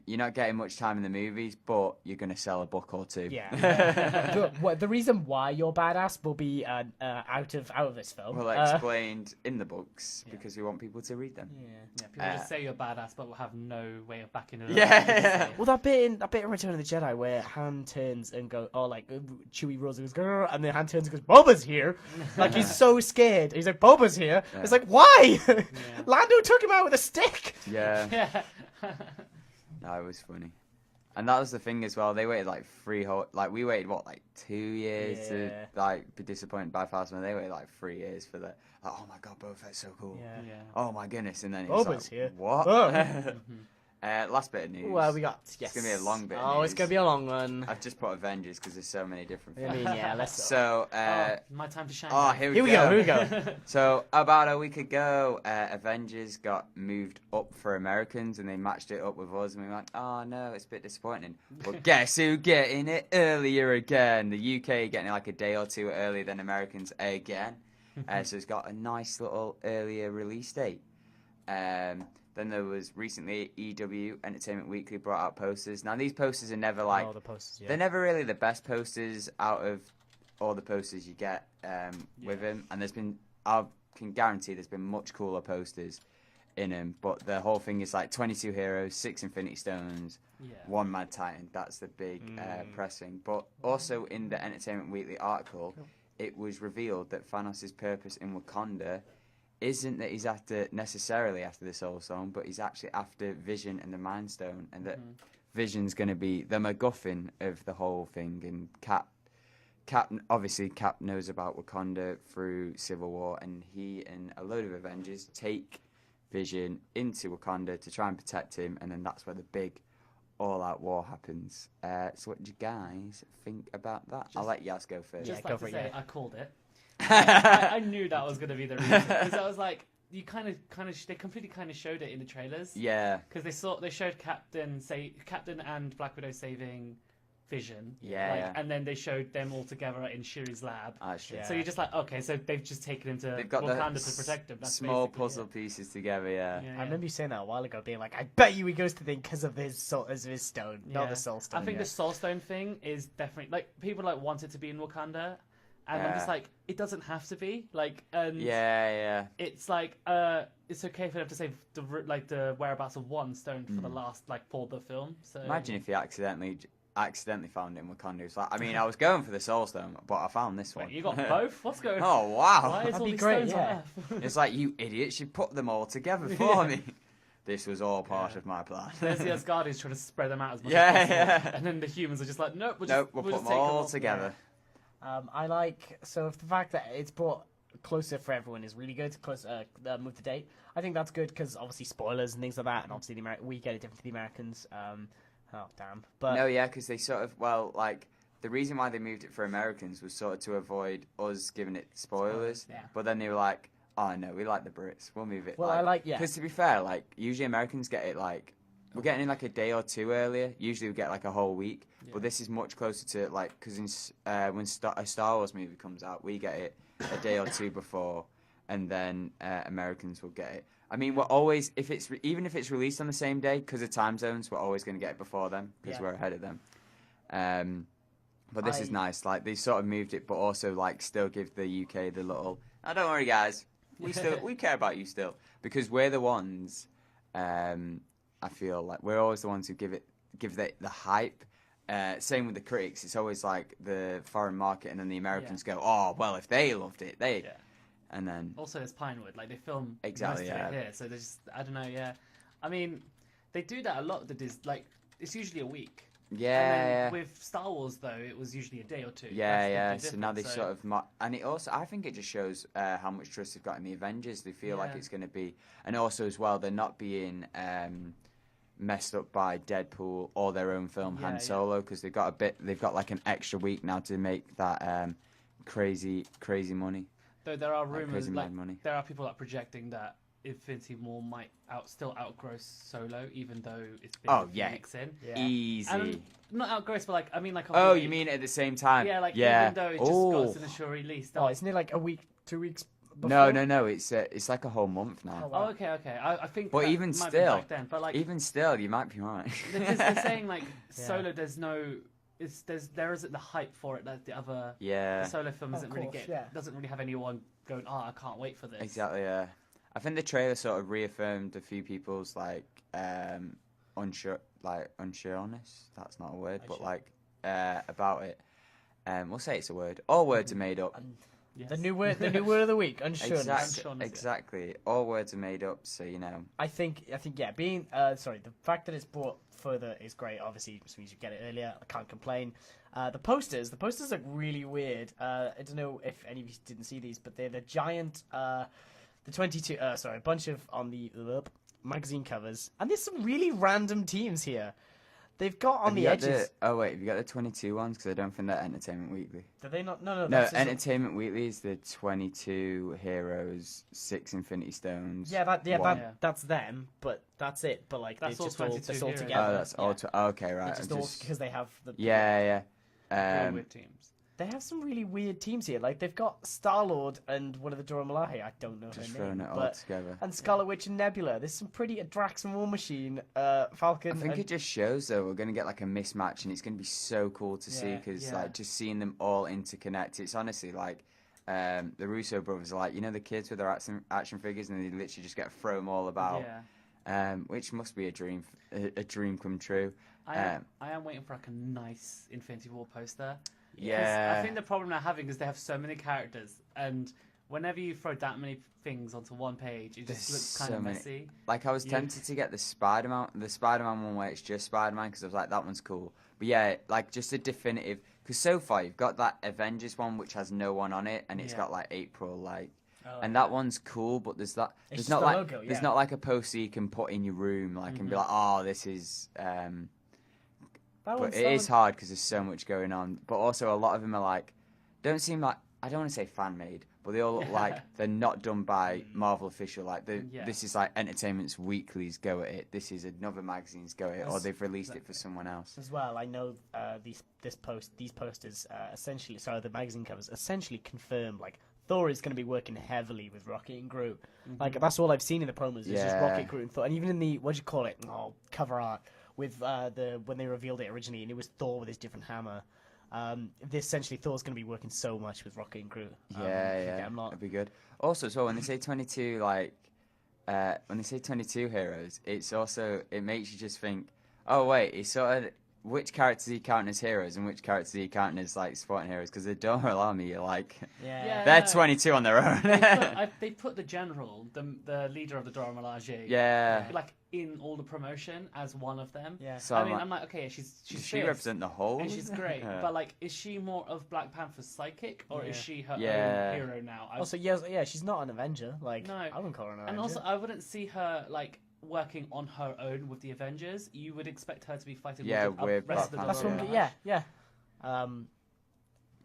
S1: you're not getting much time in the movies, but you're going to sell a book or two.
S2: Yeah. The reason why you're badass will be out of this film.
S1: Well, explained in the books because we want people to read them.
S3: Yeah. People just say you're badass, but will have no way of backing it up.
S1: Yeah.
S2: Well, that bit in Return of the Jedi where Han turns and goes, like Chewie rolls and goes, grr, and then Han turns and goes, Boba's here. Like, he's so scared. He's like, Boba's here. Yeah. It's like, why? Lando took him out with a stick.
S1: Yeah. No, it was funny. And that was the thing as well. They waited like we waited 2 years to like be disappointed by Phasma. They waited like 3 years for that. Like, oh my god, Boba Fett's so cool. Yeah. Oh my goodness. And then it's
S2: Boba's
S1: like,
S2: here.
S1: What?
S2: Oh.
S1: Last bit of news.
S2: Well, we got
S1: It's gonna be a long bit.
S2: Oh, it's gonna be a long one.
S1: I've just put Avengers because there's so many different films.
S2: I mean, let's.
S1: So,
S3: my time to shine.
S1: Oh, here we go.
S2: go.
S1: So about a week ago, Avengers got moved up for Americans, and they matched it up with us, and we went, oh no, it's a bit disappointing. But guess who getting it earlier again? The UK getting it like a day or two earlier than Americans again. So it's got a nice little earlier release date. Then there was recently EW Entertainment Weekly brought out posters. Now these posters are never like
S2: the posters,
S1: they're never really the best posters out of all the posters you get with them. And I can guarantee there's been much cooler posters in them. But the whole thing is like 22 heroes, 6 Infinity Stones, 1 Mad Titan. That's the big press thing. But also in the Entertainment Weekly article, it was revealed that Thanos' purpose in Wakanda isn't that he's necessarily after the Soul Stone, but he's actually after Vision and the Mind Stone, and that Vision's going to be the MacGuffin of the whole thing. And Cap knows about Wakanda through Civil War, and he and a load of Avengers take Vision into Wakanda to try and protect him, and then that's where the big all-out war happens. So what do you guys think about that? I'll let Yas go first.
S3: Just
S2: Yeah,
S3: like
S2: go
S3: to
S2: for it,
S3: say,
S2: yeah.
S3: I called it. I knew that was going to be the reason because I was like, you kind of, they completely kind of showed it in the trailers.
S1: Yeah.
S3: Because they showed Captain and Black Widow saving Vision.
S1: Yeah.
S3: And then they showed them all together in Shuri's lab.
S1: Actually,
S2: Yeah.
S3: So you're just like, okay, so they've just taken him to
S1: they've got
S3: Wakanda
S1: the
S3: to protect him. That's
S1: small
S3: basically
S1: puzzle
S3: it.
S1: pieces together. Yeah.
S2: I remember you saying that a while ago, being like, I bet you he goes to the because of his stone, not the soul stone.
S3: I think the Soul Stone thing is definitely like people like want it to be in Wakanda, and I'm just like, it doesn't have to be like.
S1: Yeah.
S3: It's like it's okay for them to save the whereabouts of one stone for the last for the film. So
S1: Imagine if he accidentally found it in Wakanda. It's like, I mean, I was going for the Soul Stone, but I found this one.
S3: Wait, you got both? What's going on?
S1: Oh wow!
S3: Why is
S2: That'd
S3: all
S2: be
S3: these
S2: great,
S3: stones
S2: yeah.
S3: on Earth?
S1: It's like, you idiots! You put them all together for me. This was all part of my plan.
S3: There's the Asgardians trying to spread them out as much
S1: Yeah,
S3: as possible,
S1: yeah.
S3: and then the humans are just like, nope, we'll
S1: We'll
S3: just
S1: put them
S3: take
S1: all
S3: them
S1: together.
S2: I like the fact that it's brought closer for everyone is really good. Move the date. I think that's good because obviously spoilers and things like that, and obviously we get it different to the Americans. Oh damn! But
S1: No, yeah, because they sort of the reason why they moved it for Americans was sort of to avoid us giving it spoilers.
S3: Yeah.
S1: But then they were like, oh no, we like the Brits. We'll move it.
S2: Well,
S1: Because to be fair, usually Americans get it we're getting in a day or two earlier. Usually we get a whole week.
S3: Yeah.
S1: But this is much closer to because when a Star Wars movie comes out, we get it a day or two before, and then Americans will get it. I mean, we're always even if it's released on the same day because of time zones, we're always going to get it before them because we're ahead of them. But this is nice. They sort of moved it, but also still give the UK the little. Oh, don't worry, guys. We care about you still because we're the ones. I feel like we're always the ones who give the hype. Same with the critics. It's always the foreign market, and then the Americans go, "Oh, well, if they loved it, they."
S3: Yeah.
S1: And then
S3: Also, there's Pinewood. They film
S1: Exactly,
S3: most of
S1: yeah.
S3: it here, so there's I don't know. Yeah, I mean, they do that a lot. That is it's usually a week.
S1: yeah.
S3: And then with Star Wars, though, it was usually a day or two.
S1: Yeah.
S3: That's
S1: So now they
S3: different,
S1: sort of, and it also, I think it just shows how much trust they've got in the Avengers. They feel like
S3: Yeah.
S1: it's going to be, and also as well, they're not being messed up by Deadpool or their own film Han Solo because they've got an extra week now to make that crazy money.
S3: Though there are rumors,
S1: crazy mad money.
S3: there are people projecting that Infinity War might still outgrow Solo, even though it's been a few weeks in.
S2: Yeah.
S1: Easy.
S3: And not outgrow, but a
S1: Oh,
S3: week.
S1: you mean at the same time?
S3: Yeah, even though it just got an initial release.
S2: Oh, isn't it a week, 2 weeks? Before?
S1: No. It's like a whole month now.
S2: Oh, wow.
S3: Oh, okay. I think.
S1: But
S3: that
S1: even
S3: might be
S1: still,
S3: back then, but
S1: even still, you might be right.
S3: they're saying Solo. There's no. There isn't the hype for it that the other.
S1: Yeah.
S3: The Solo film
S2: Of course,
S3: doesn't really have anyone going. Oh, I can't wait for this.
S1: Exactly. Yeah. I think the trailer sort of reaffirmed a few people's unsureness. That's not a word, but about it. We'll say it's a word. All words are made up.
S3: Yes.
S2: The new word of the week, unsureness.
S1: Exactly. All words are made up, so you know.
S2: I think yeah, being the fact that it's brought further is great. Obviously, it means you get it earlier. I can't complain. The posters look really weird. I don't know if any of you didn't see these, but they're the giant, a bunch of on the magazine covers, and there's some really random teams here. They've got on the edges.
S1: Have you got the 22 ones? Because I don't think they're Entertainment Weekly.
S2: Do they not? No.
S1: No, Entertainment Weekly is the 22 heroes, 6 Infinity Stones.
S2: That's them, but that's it. But
S3: That's
S2: it's
S3: all
S2: just all
S3: 22
S2: it's all
S3: heroes.
S2: together.
S1: Oh, that's all. Okay, right.
S2: It's just all because they have the.
S1: Yeah.
S3: Real weird teams.
S2: They have some really weird teams here. They've got Star-Lord and one of the Dora Milaje. I don't know
S1: Just
S2: her
S1: throwing
S2: name.
S1: it all together.
S2: And Scarlet Witch and Nebula. There's some pretty Drax and War Machine, Falcon.
S1: I think it just shows though we're going to get a mismatch, and it's going to be so cool to see because just seeing them all interconnect. It's honestly the Russo brothers are the kids with their action figures, and they literally just get throw them all about.
S3: Yeah.
S1: Which must be a dream come true.
S3: I am waiting for a nice Infinity War poster.
S1: Yeah.
S3: I think the problem they're having is they have so many characters, and whenever you throw that many things onto one page, it just looks kind of messy.
S1: I was tempted to get the Spider-Man one where it's just Spider-Man because I was like, that one's cool. But yeah, just a definitive, because so far you've got that Avengers one which has no one on it, and it's got April and that one's cool, but there's not
S2: logo,
S1: there's not a poster you can put in your room and be like, oh, this is But it is hard because there's so much going on. But also a lot of them are like, don't seem like, I don't want to say fan made, but they all look like they're not done by Marvel official. Like this is like Entertainment's Weekly's go at it. This is another magazine's go at it, or they've released it for someone else.
S2: As well, I know these posters essentially, sorry, the magazine covers essentially confirm like Thor is going to be working heavily with Rocket and Groot. Like that's all I've seen in the promos. Is just Rocket, Groot, and Thor, and even in the cover art with when they revealed it originally, and it was Thor with his different hammer. This essentially Thor's going to be working so much with Rocket and Groot.
S1: That'd be good. Also, as well, when they say 22, when they say 22 heroes, it makes you just think, oh wait, it's sort of which characters are you counting as heroes and which characters are you counting as like supporting heroes? Because the Dora Army, they're 22 on their own.
S3: They put the general, the leader of the Dora Milaje, like in all the promotion as one of them.
S2: Yeah.
S3: So I'm like, okay, she's
S1: she represent the whole,
S3: and she's great. But like, is she more of Black Panther's psychic, or is she her own hero now?
S2: Also, she's not an Avenger. Like, no, I wouldn't call her an Avenger.
S3: And also, I wouldn't see her like working on her own with the Avengers. You would expect her to be fighting with the rest of the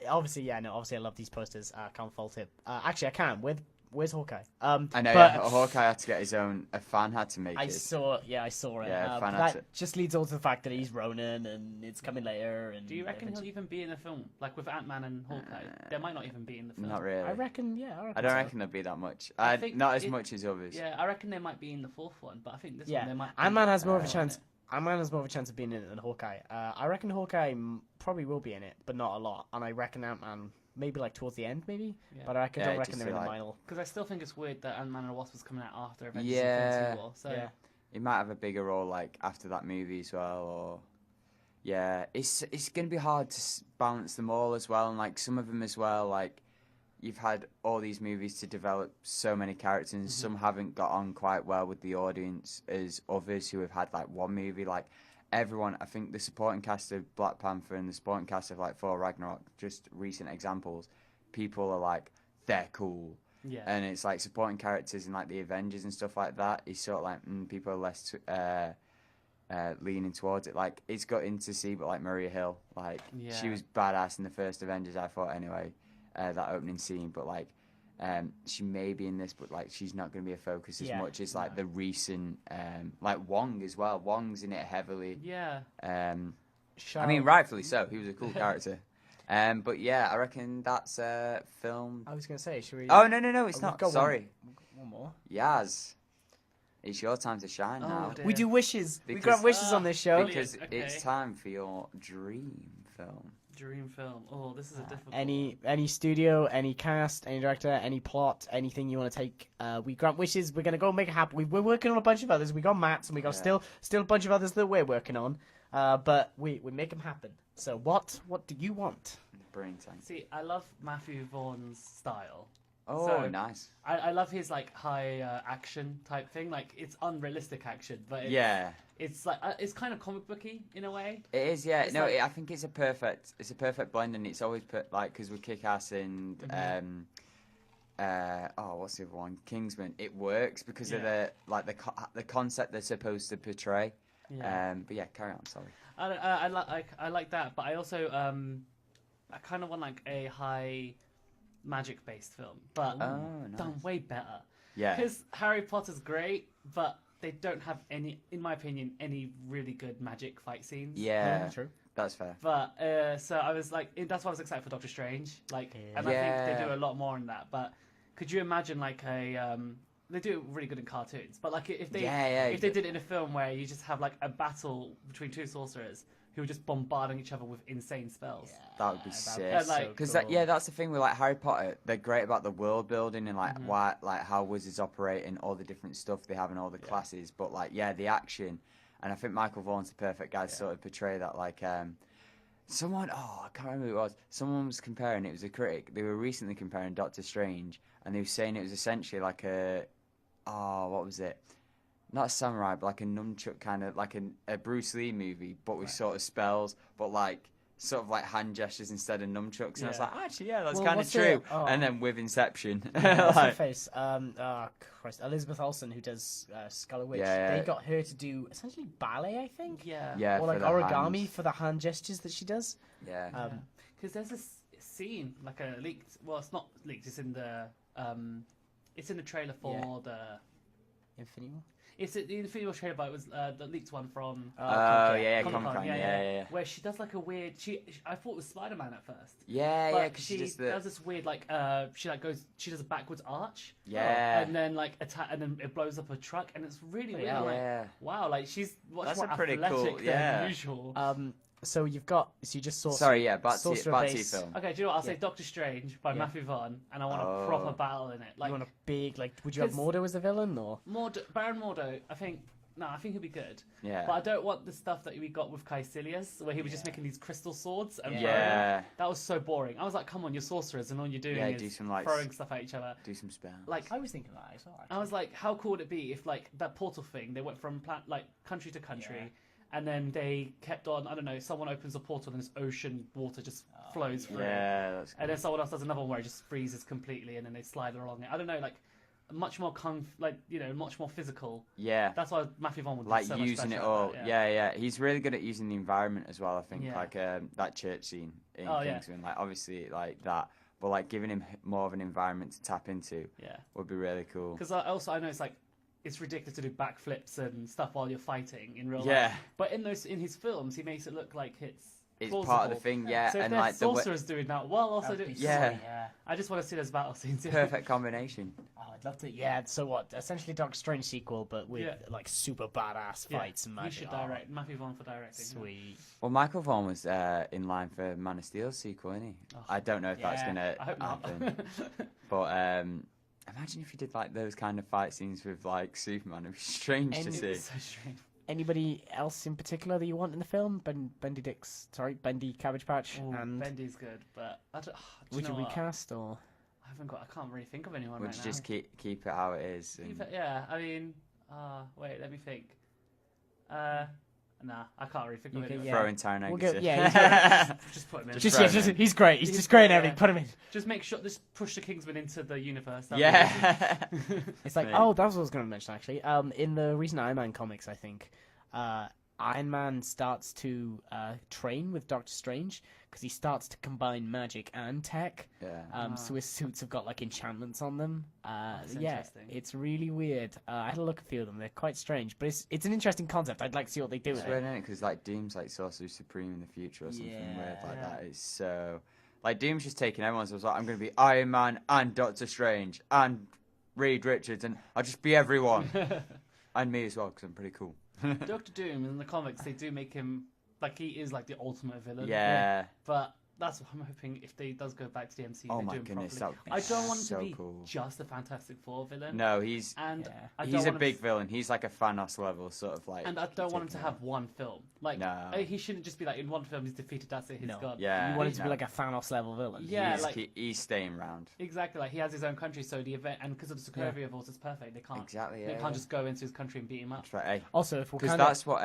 S3: obviously, obviously I love these posters. I can't fault it. Actually, I can. Where's Hawkeye?
S1: I know, Hawkeye had to get his own. A fan had to make it.
S2: I saw it. Yeah, that just leads all to the fact that he's Ronin and it's coming later. And
S3: do you reckon he'll even be in the film? Like with Ant-Man and Hawkeye? There might not even be in the film.
S1: Not really.
S2: I reckon,
S1: I don't reckon there'll be that much. Not as much as others.
S3: Yeah, I reckon they might be in the fourth one, but I think this one they might be.
S2: Ant-Man has more of a chance. Ant-Man has more of a chance of being in it than Hawkeye. I reckon Hawkeye probably will be in it, but not a lot. And I reckon Ant-Man maybe like towards the end, maybe. Yeah. But I don't reckon they're in the final.
S3: Because I still think it's weird that Ant-Man and the Wasp was coming out after Avengers Infinity War. So
S1: he might have a bigger role like after that movie as well, or it's gonna be hard to balance them all as well, and like some of them as well. Like you've had all these movies to develop so many characters, and some haven't got on quite well with the audience as others who have had like one movie. Like everyone, I think the supporting cast of Black Panther and the supporting cast of like Thor Ragnarok, just recent examples, people are like, they're cool.
S3: Yeah.
S1: And it's like supporting characters in like the Avengers and stuff like that is sort of like, people are less leaning towards it. Like it's got into see, but like Maria Hill, like she was badass in the first Avengers, I thought anyway, that opening scene, but like, she may be in this, but like she's not going to be a focus as much as like the recent, like Wong as well. Wong's in it heavily.
S3: Yeah.
S1: I mean, rightfully so. He was a cool character. But yeah, I reckon that's a film.
S2: I was going to say, should we?
S1: Oh no, it's not. Sorry.
S2: One more.
S1: Yaz, it's your time to shine now.
S2: We do wishes. We grant wishes on this show
S1: because it's time for your dream film.
S3: Dream film. Oh, this is a difficult
S2: any studio, any cast, any director, any plot, anything you want to take. We grant wishes. We're gonna go make it happen. We're working on a bunch of others. We got Matt's and we got still a bunch of others that we're working on. But we make them happen. So what do you want?
S1: Brain tank.
S3: See, I love Matthew Vaughn's style.
S1: Oh,
S3: so
S1: nice.
S3: I love his like high action type thing. Like it's unrealistic action, but it's like it's kind of comic booky in a way.
S1: It is, yeah. It's I think it's a perfect blend, and it's always put like because with Kick-Ass and what's the other one? Kingsman. It works because of the concept they're supposed to portray.
S3: Yeah.
S1: But yeah, carry on. Sorry.
S3: I like that, but I also I kind of want like a high magic based film, but done way better.
S1: Yeah.
S3: Because Harry Potter's great, but they don't have any, in my opinion, any really good magic fight scenes.
S1: Yeah, true. That's fair.
S3: But so I was like, that's why I was excited for Doctor Strange. Like, and I think they do a lot more in that. But could you imagine like they do it really good in cartoons, but like if they did it in a film where you just have like a battle between two sorcerers who are just bombarding each other with insane spells.
S1: That would be sick.
S3: Because
S1: that's the thing with like Harry Potter. They're great about the world building and like how wizards operate and all the different stuff they have in all the classes. But like the action, and I think Michael Vaughan's the perfect guy to sort of portray that. Like someone, I can't remember who it was. Someone was comparing. It was a critic. They were recently comparing Doctor Strange, and they were saying it was essentially like what was it? Not a samurai, but like a nunchuck kind of, like a Bruce Lee movie, but with sort of spells, but like sort of like hand gestures instead of nunchucks, and I was
S3: Yeah.
S1: like, actually, yeah, that's
S2: Well,
S1: kind of
S2: what's
S1: true.
S2: it- oh.
S1: And then with Inception,
S2: What's her
S1: like,
S2: face? Christ, Elizabeth Olsen, who does Scarlet Witch.
S1: Yeah.
S2: They got her to do essentially ballet, I think.
S3: Yeah.
S1: yeah,
S2: Or
S1: for
S2: like
S1: the
S2: origami
S1: hands.
S2: for the hand gestures that she does.
S1: Yeah.
S3: Because there's this scene, like a leaked. Well, it's not leaked. It's in the. It's in the trailer for the.
S2: Infinity War.
S3: It's in the Infinity War trailer, but it was the leaked one from.
S1: Oh,
S2: Comic-Con.
S1: yeah,
S3: Comic-Con,
S1: Comic-Con, yeah.
S3: Where she does like a weird. I thought it was Spider-Man at first.
S1: Yeah,
S3: But
S1: yeah, because she does the...
S3: does this weird like she does a backwards arch.
S1: Yeah.
S3: And then like and then it blows up a truck, and it's really weird.
S2: Yeah.
S3: I'm like,
S1: Yeah.
S3: wow, like she's much
S1: That's
S3: more
S1: a pretty
S3: athletic
S1: cool-
S3: than
S1: yeah.
S3: usual.
S2: So you just saw.
S1: Sorry, yeah,
S2: Sorcerer
S1: Batsy
S2: Base.
S1: film.
S3: Okay, do you know what? I'll say
S2: Yeah.
S3: Doctor Strange by
S2: Yeah.
S3: Matthew Vaughn, and I want a
S1: Oh.
S3: proper battle in it. Like
S2: You want a big would you have
S3: 'cause-
S2: Mordo as the villain or?
S3: Baron Mordo, I think he'll be good.
S1: Yeah.
S3: But I don't want the stuff that we got with Caecilius, where he was just making these crystal swords and
S2: Yeah.
S3: throwing them.
S1: Yeah.
S3: That was so boring. I was like, come on, you're sorcerers, and all you're doing
S1: Yeah,
S3: is
S1: do some, like,
S3: throwing stuff at each other.
S1: Do some spells.
S3: Like,
S2: I was thinking that as well.
S3: I was like, how cool would it be if, like, that portal thing, they went from country to country, and then they kept on, I don't know, someone opens a portal and this ocean water just flows through.
S1: Yeah, that's
S3: And then someone else does another one where it just freezes completely, and then they slide along it. I don't know, like, much more much more physical.
S1: Yeah.
S3: That's why Matthew Vaughn would be
S1: Like
S3: so much
S1: using
S3: better
S1: it
S3: at
S1: all.
S3: that,
S1: Yeah, he's really good at using the environment as well. I think
S3: Yeah.
S1: like that church scene in
S3: Oh, yeah.
S1: Kingsman, like obviously like that, but like giving him more of an environment to tap into
S3: Yeah.
S1: would be really cool.
S3: Because I know it's like it's ridiculous to do backflips and stuff while you're fighting in real
S1: Yeah.
S3: life. But in his films, he makes it look like it's
S1: It's
S3: plausible.
S1: part of the thing, yeah,
S3: So if
S1: and
S3: there's
S1: like the
S3: sorcerers doing that while also doing,
S1: Yeah.
S3: I just want to see those battle scenes.
S1: perfect combination.
S2: Oh, I'd love to. Yeah. So what? Essentially, Doctor Strange sequel, but with
S3: Yeah.
S2: like super badass
S3: Yeah,
S2: fights and
S3: he
S2: magic.
S3: should
S2: Oh,
S3: direct Matthew Vaughn for directing.
S2: Sweet.
S1: Well, Michael Vaughn was in line for Man of Steel's sequel, isn't he?
S3: Oh,
S1: I don't know if that's
S2: yeah,
S1: gonna
S3: I hope not.
S1: happen, but imagine if you did like those kind of fight scenes with like Superman. It'd be strange to see.
S3: It's so strange.
S2: Anybody else in particular that you want in the film? Bendy Cabbage Patch,
S3: Ooh,
S2: and
S3: Bendy's good, but I don't, do
S2: would you
S3: know what?
S2: recast or?
S3: I can't really think of anyone
S1: Would
S3: right
S1: you
S3: now.
S1: just keep it how it is?
S3: Keep
S1: and-
S3: it- yeah, I mean, wait, let me think. Nah, I can't really think of
S2: You can-
S3: anyone.
S2: yeah.
S1: Throw in Taron
S2: We'll
S1: Egerton.
S2: go- yeah,
S3: Just put him in.
S1: Just throw him in.
S2: he's great. He's just great in everything.
S3: yeah.
S2: Put him in.
S3: Just make sure, just push the Kingsman into the universe. That'd be
S1: Yeah.
S2: It's like,
S1: Mate.
S2: oh, that was what I was going to mention actually. In the recent Iron Man comics, I think, Iron Man starts to train with Doctor Strange because he starts to combine magic and tech.
S1: Yeah.
S2: So his suits have got like enchantments on them.
S3: That's
S2: Yeah,
S3: interesting.
S2: it's really weird. I had a look at a few of them. They're quite strange, but it's an interesting concept. I'd like to see what they do
S1: It's
S2: with
S1: weird,
S2: it.
S1: isn't it? Because like Doom's like Sorcerer Supreme in the future or something weird like
S3: Yeah.
S1: that. It's so like Doom's just taking everyone's. I was like, I'm going to be Iron Man and Doctor Strange and Reed Richards, and I'll just be everyone and me as well because I'm pretty cool.
S3: Doctor Doom in the comics, they do make him like he is like the ultimate villain.
S1: Yeah.
S3: But that's what I'm hoping if they does go back to the MCU.
S1: Oh
S3: they
S1: my
S3: do him
S1: goodness,
S3: properly.
S1: that would be
S3: I don't want him
S1: so
S3: to be
S1: cool.
S3: just a Fantastic Four villain.
S1: No, he's
S3: And
S2: Yeah.
S3: I don't
S1: he's a
S3: want him
S1: big
S3: to-
S1: villain. He's like a Thanos level sort of like.
S3: And I don't want him to
S1: taking
S3: have one film. Like
S1: No.
S3: he shouldn't just be like in one film he's defeated. That's it. He's
S2: No.
S3: gone.
S1: Yeah.
S2: You want it to
S1: no.
S2: be like a Thanos level villain.
S3: Yeah,
S1: he's,
S3: like-
S1: he's staying around.
S3: Exactly. Like he has his own country, so the event and because of the Sokovia Force, it's perfect. They can't.
S1: Exactly.
S3: They
S1: Yeah.
S3: can't just go into his country and beat him up.
S1: That's right. Hey.
S2: Also, if we're
S1: Because
S2: kind of
S1: that's what.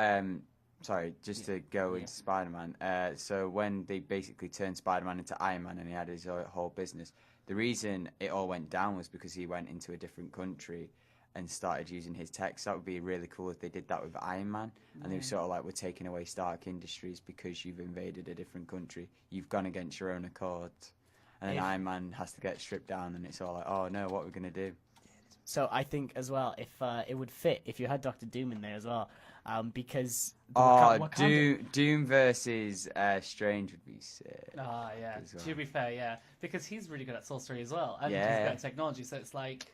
S1: Sorry, just to go into Spider-Man. So when they basically turned Spider-Man into Iron Man and he had his whole business, the reason it all went down was because he went into a different country and started using his tech. So that would be really cool if they did that with Iron Man. And they were sort of like, we're taking away Stark Industries because you've invaded a different country. You've gone against your own accord. And then
S2: If-
S1: Iron Man has to get stripped down and it's all like, oh no, what are we going to do?
S2: So I think as well, if it would fit if you had Doctor Doom in there as well, because the
S1: Oh,
S2: Wakanda-
S1: Doom versus Strange would be sick.
S3: Ah, yeah.
S1: As well.
S3: To be fair, yeah, because he's really good at sorcery as well, and he's
S1: Yeah.
S3: good at technology. So it's like,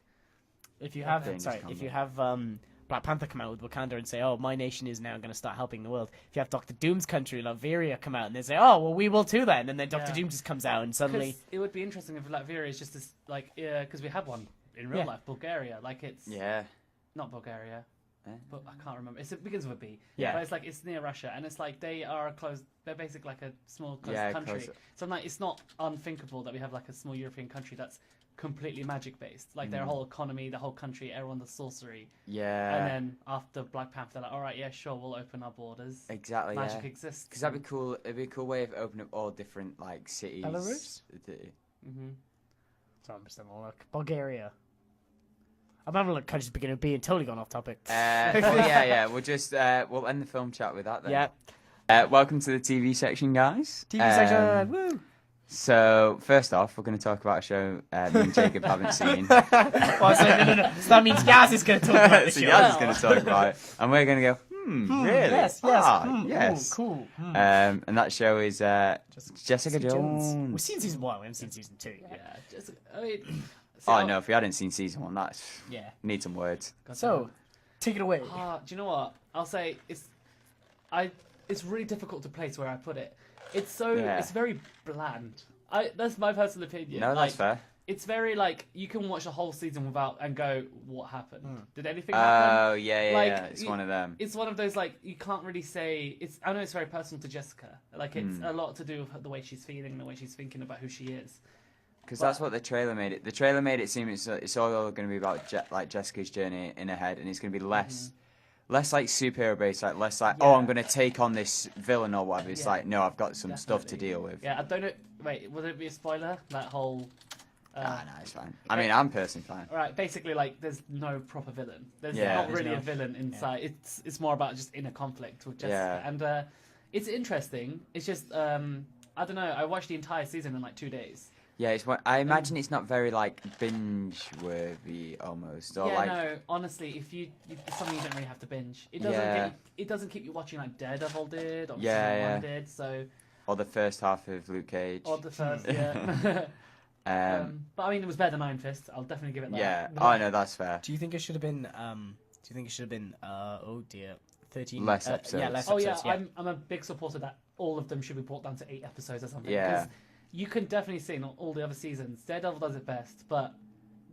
S2: if you have
S1: Dangerous combo.
S2: if you have Black Panther come out with Wakanda and say, oh, my nation is now going to start helping the world. If you have Doctor Doom's country, Latveria, come out and they say, oh, well, we will too then, and then Doctor
S3: Yeah.
S2: Doom just comes out and suddenly.
S3: 'cause it would be interesting if Latveria is just this, like, because we have one in real
S2: Yeah.
S3: life, Bulgaria. Like it's
S1: Yeah.
S3: not Bulgaria,
S1: Eh?
S3: but I can't remember. It begins with a B.
S2: Yeah.
S3: But it's like it's near Russia, and it's like they are close. They're basically like a small close
S1: Yeah,
S3: country.
S1: close.
S3: So I'm like, it's not unthinkable that we have like a small European country that's completely magic based. Like their whole economy, the whole country, everyone does sorcery.
S1: Yeah.
S3: And then after Black Panther, they're like, all right, yeah, sure, we'll open our borders.
S1: Exactly.
S3: Magic exists.
S1: Because that'd be cool. It'd be a cool way of opening up all different like cities.
S2: Belarus?
S3: Mm-hmm.
S2: So I'm just having a look. Bulgaria. I'm having a look. Kind of just beginning of being totally gone off topic.
S1: Well, yeah. We'll just we'll end the film chat with that then.
S2: Yeah.
S1: Welcome to the TV section, guys.
S2: TV section. Woo.
S1: So first off, we're going to talk about a show me and Jacob haven't seen.
S2: Well, no. So that means Yaz is going to talk about the
S1: So
S2: show.
S1: Yaz is going to talk about it, and we're going to go. Really?
S2: Yes.
S1: Yes.
S2: Ooh, cool.
S1: And that show is Jessica Jones.
S2: We've seen season 1. We haven't seen season 2 yet.
S3: Yeah, just, I mean...
S1: Oh no! If we hadn't seen season 1, that's need some words.
S2: So, take it away.
S3: Do you know what? I'll say it's really difficult to place where I put it. It's very bland. That's my personal opinion.
S1: No, that's fair.
S3: It's very like you can watch a whole season without and go, what happened? Did anything happen?
S1: Oh yeah.
S3: Like,
S1: It's one of them.
S3: It's one of those like you can't really say. I know it's very personal to Jessica. Like it's a lot to do with the way she's feeling, the way she's thinking about who she is.
S1: Because that's what the trailer made it. The trailer made it seem it's all going to be about Jessica's journey in her head, and it's going to be less like superhero based, like less like I'm going to take on this villain or whatever. It's like no, I've got some stuff to deal with.
S3: Yeah, I don't know. Wait, would it be a spoiler? That whole.
S1: No, it's fine. I mean, I'm personally fine.
S3: Right, basically, like, there's no proper villain. There's really a villain inside. Yeah. It's more about just inner conflict with Jessica, and it's interesting. It's just I don't know. I watched the entire season in like 2 days.
S1: Yeah, I imagine it's not very like binge worthy almost. Or like...
S3: no. Honestly, if it's something you don't really have to binge. It doesn't. It doesn't keep you watching like Daredevil did or Season 1 did. So.
S1: Or the first half of Luke Cage.
S3: Or the first, but I mean, it was better than Iron Fist. I'll definitely give it that.
S1: Yeah. Oh no, that's fair.
S2: Do you think it should have been? 13
S1: less episodes?
S2: Yeah, less
S3: Oh
S2: episodes.
S3: yeah, I'm a big supporter that all of them should be brought down to 8 episodes or something.
S1: Yeah.
S3: You can definitely see in all the other seasons, Daredevil does it best, but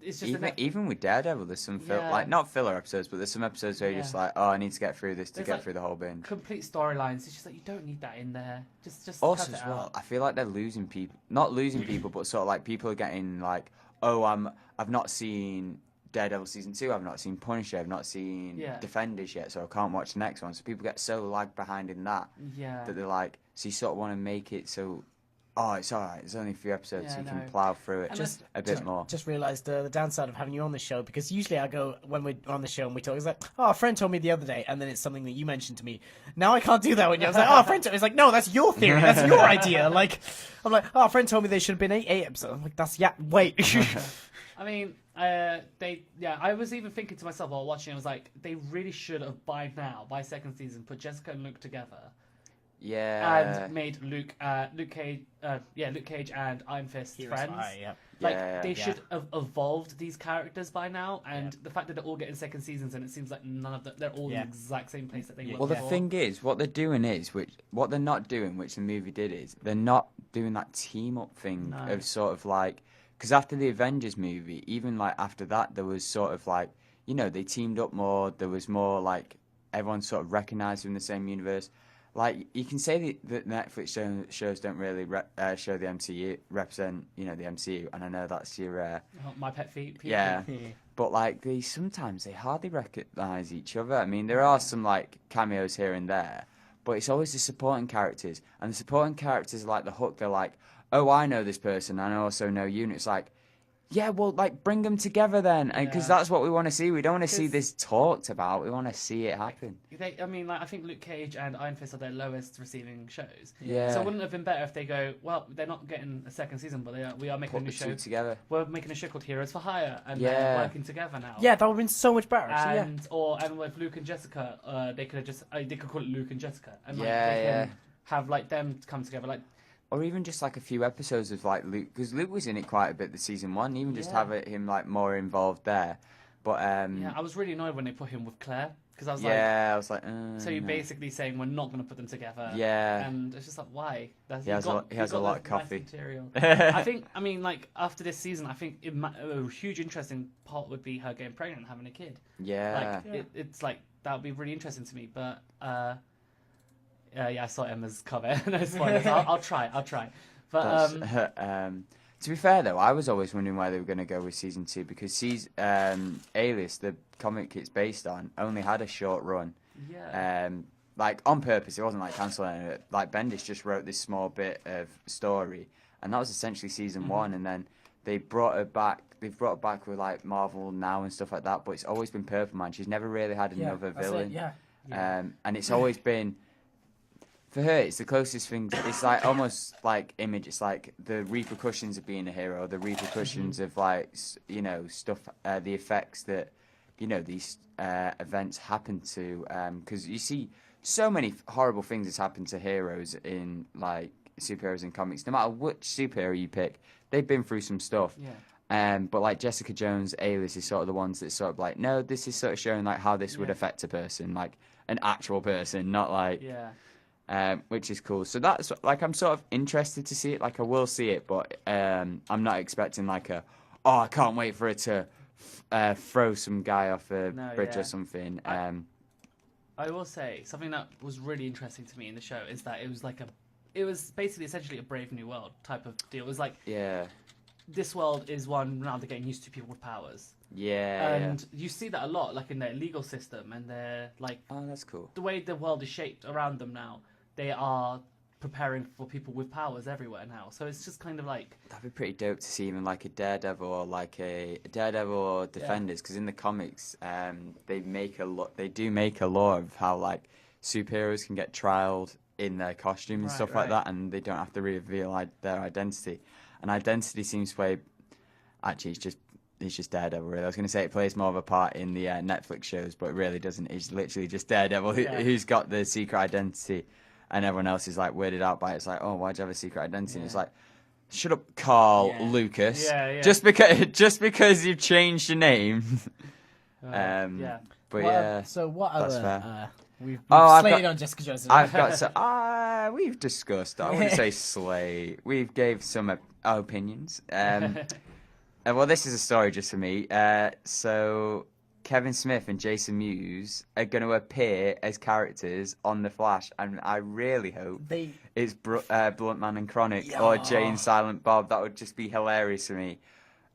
S3: it's just
S1: even with Daredevil, there's some like not filler episodes, but there's some episodes where you're just like, I need to get through this to get through the whole binge.
S3: Complete storylines. It's just like you don't need that in there. Just
S1: also
S3: cut it
S1: as well,
S3: out.
S1: I feel like they're losing people. Not losing people, but sort of like people are getting like, I've not seen Daredevil season 2. I've not seen Punisher. I've not seen Defenders yet, so I can't watch the next one. So people get so lagged behind in that that they're like, so you sort of want to make it so. Oh, it's alright. There's only a few episodes, so you can plough through it just a bit more.
S2: Just realised the downside of having you on the show, because usually I go, when we're on the show and we talk, it's like, a friend told me the other day, and then it's something that you mentioned to me. Now I can't do that when you're like, a friend told me. It's like, no, that's your theory. That's your idea. Like, I'm like, a friend told me there should have been 8 episodes. I'm like, wait.
S3: I mean, I was even thinking to myself while watching, I was like, they really should have by second season, put Jessica and Luke together.
S1: Yeah.
S3: And made Luke Cage and Iron Fist friends. They should have evolved these characters by now, and the fact that they're all getting second seasons and it seems like none of them, they're all in the exact same place that they were.
S1: Well, the thing is, what they're doing is, what they're not doing, which the movie did, is they're not doing that team up thing of sort of like, because after the Avengers movie, even like after that, there was sort of like, they teamed up more. There was more like everyone sort of recognized in the same universe. Like, you can say that Netflix shows don't really show the MCU, represent, the MCU, and I know that's your...
S3: my pet peeve.
S1: Yeah, but, like, they hardly recognise each other. I mean, there are some, like, cameos here and there, but it's always the supporting characters, and the supporting characters are like the hook. They're like, oh, I know this person, and I also know you, and it's like, yeah, well, like, bring them together then, because that's what we want to see. We don't want to see this talked about. We want to see it happen.
S3: I think Luke Cage and Iron Fist are their lowest receiving shows.
S1: Yeah.
S3: So it wouldn't have been better if they go, well, they're not getting a second season, but we are making a new show
S1: together.
S3: We're making a show called Heroes for Hire, and they're working together now.
S2: Yeah, that would have been so much better. Actually,
S3: And with Luke and Jessica, they could have just they could call it Luke and Jessica, and they can have like them come together, like.
S1: Or even just like a few episodes of like Luke, because Luke was in it quite a bit the season 1. Even just have him like more involved there. But
S3: I was really annoyed when they put him with Claire, because I was like, so you're basically saying we're not going to put them together. Yeah, and it's just like, why?
S1: He has a lot of coffee.
S3: Material. I mean, like after this season, I think a huge interesting part would be her getting pregnant and having a kid.
S1: Yeah,
S3: it's like that would be really interesting to me, but. I saw Emma's comment. No spoilers. I'll try. But
S1: To be fair, though, I was always wondering where they were going to go with season 2 because Alias, the comic it's based on, only had a short run.
S3: Yeah.
S1: Like, on purpose. It wasn't, like, cancelling it. Like, Bendis just wrote this small bit of story, and that was essentially season 1, and then they brought it back. They've brought it back with, like, Marvel Now and stuff like that, but it's always been Purple Man. She's never really had another villain. And it's always been... For her, it's the closest thing. It's like almost like Image. It's like the repercussions of being a hero, the repercussions of like stuff, the effects that these events happen to. Because you see so many horrible things that's happened to heroes in like superheroes in comics. No matter which superhero you pick, they've been through some stuff.
S3: Yeah.
S1: But like Jessica Jones, Alias is sort of the ones that sort of like, no, this is sort of showing like how this would affect a person, like an actual person, not like.
S3: Yeah.
S1: Which is cool. So that's like I'm sort of interested to see it. Like I will see it, but I'm not expecting like I can't wait for it to throw some guy off a bridge or something.
S3: I will say something that was really interesting to me in the show is that it was basically essentially a Brave New World type of deal. It was like this world is one now they're getting used to people with powers. And you see that a lot, like in their legal system and their like.
S1: Oh, that's cool.
S3: The way the world is shaped around them now. They are preparing for people with powers everywhere now. So it's just kind of like...
S1: That'd be pretty dope to see even like a Daredevil or like a Daredevil or Defenders. Because in the comics, they do make a law of how like superheroes can get trialed in their costume and stuff like that. And they don't have to reveal their identity. And identity seems to play... Actually, it's just Daredevil, really. I was going to say it plays more of a part in the Netflix shows, but it really doesn't. It's literally just Daredevil who's got the secret identity. And everyone else is like weirded out by it. It's like, oh, why'd you have a secret identity? And it's like, shut up, Carl Lucas. Just because you've changed your name. But
S2: so what
S1: that's
S2: other?
S1: Fair.
S2: We've slayed on Jessica Jones.
S1: I've got we've discussed. I wouldn't say slay. We've gave some opinions. Well, this is a story just for me. So Kevin Smith and Jason Mewes are going to appear as characters on The Flash, and I really hope it's Bluntman and Chronic or Jay and Silent Bob. That would just be hilarious for me.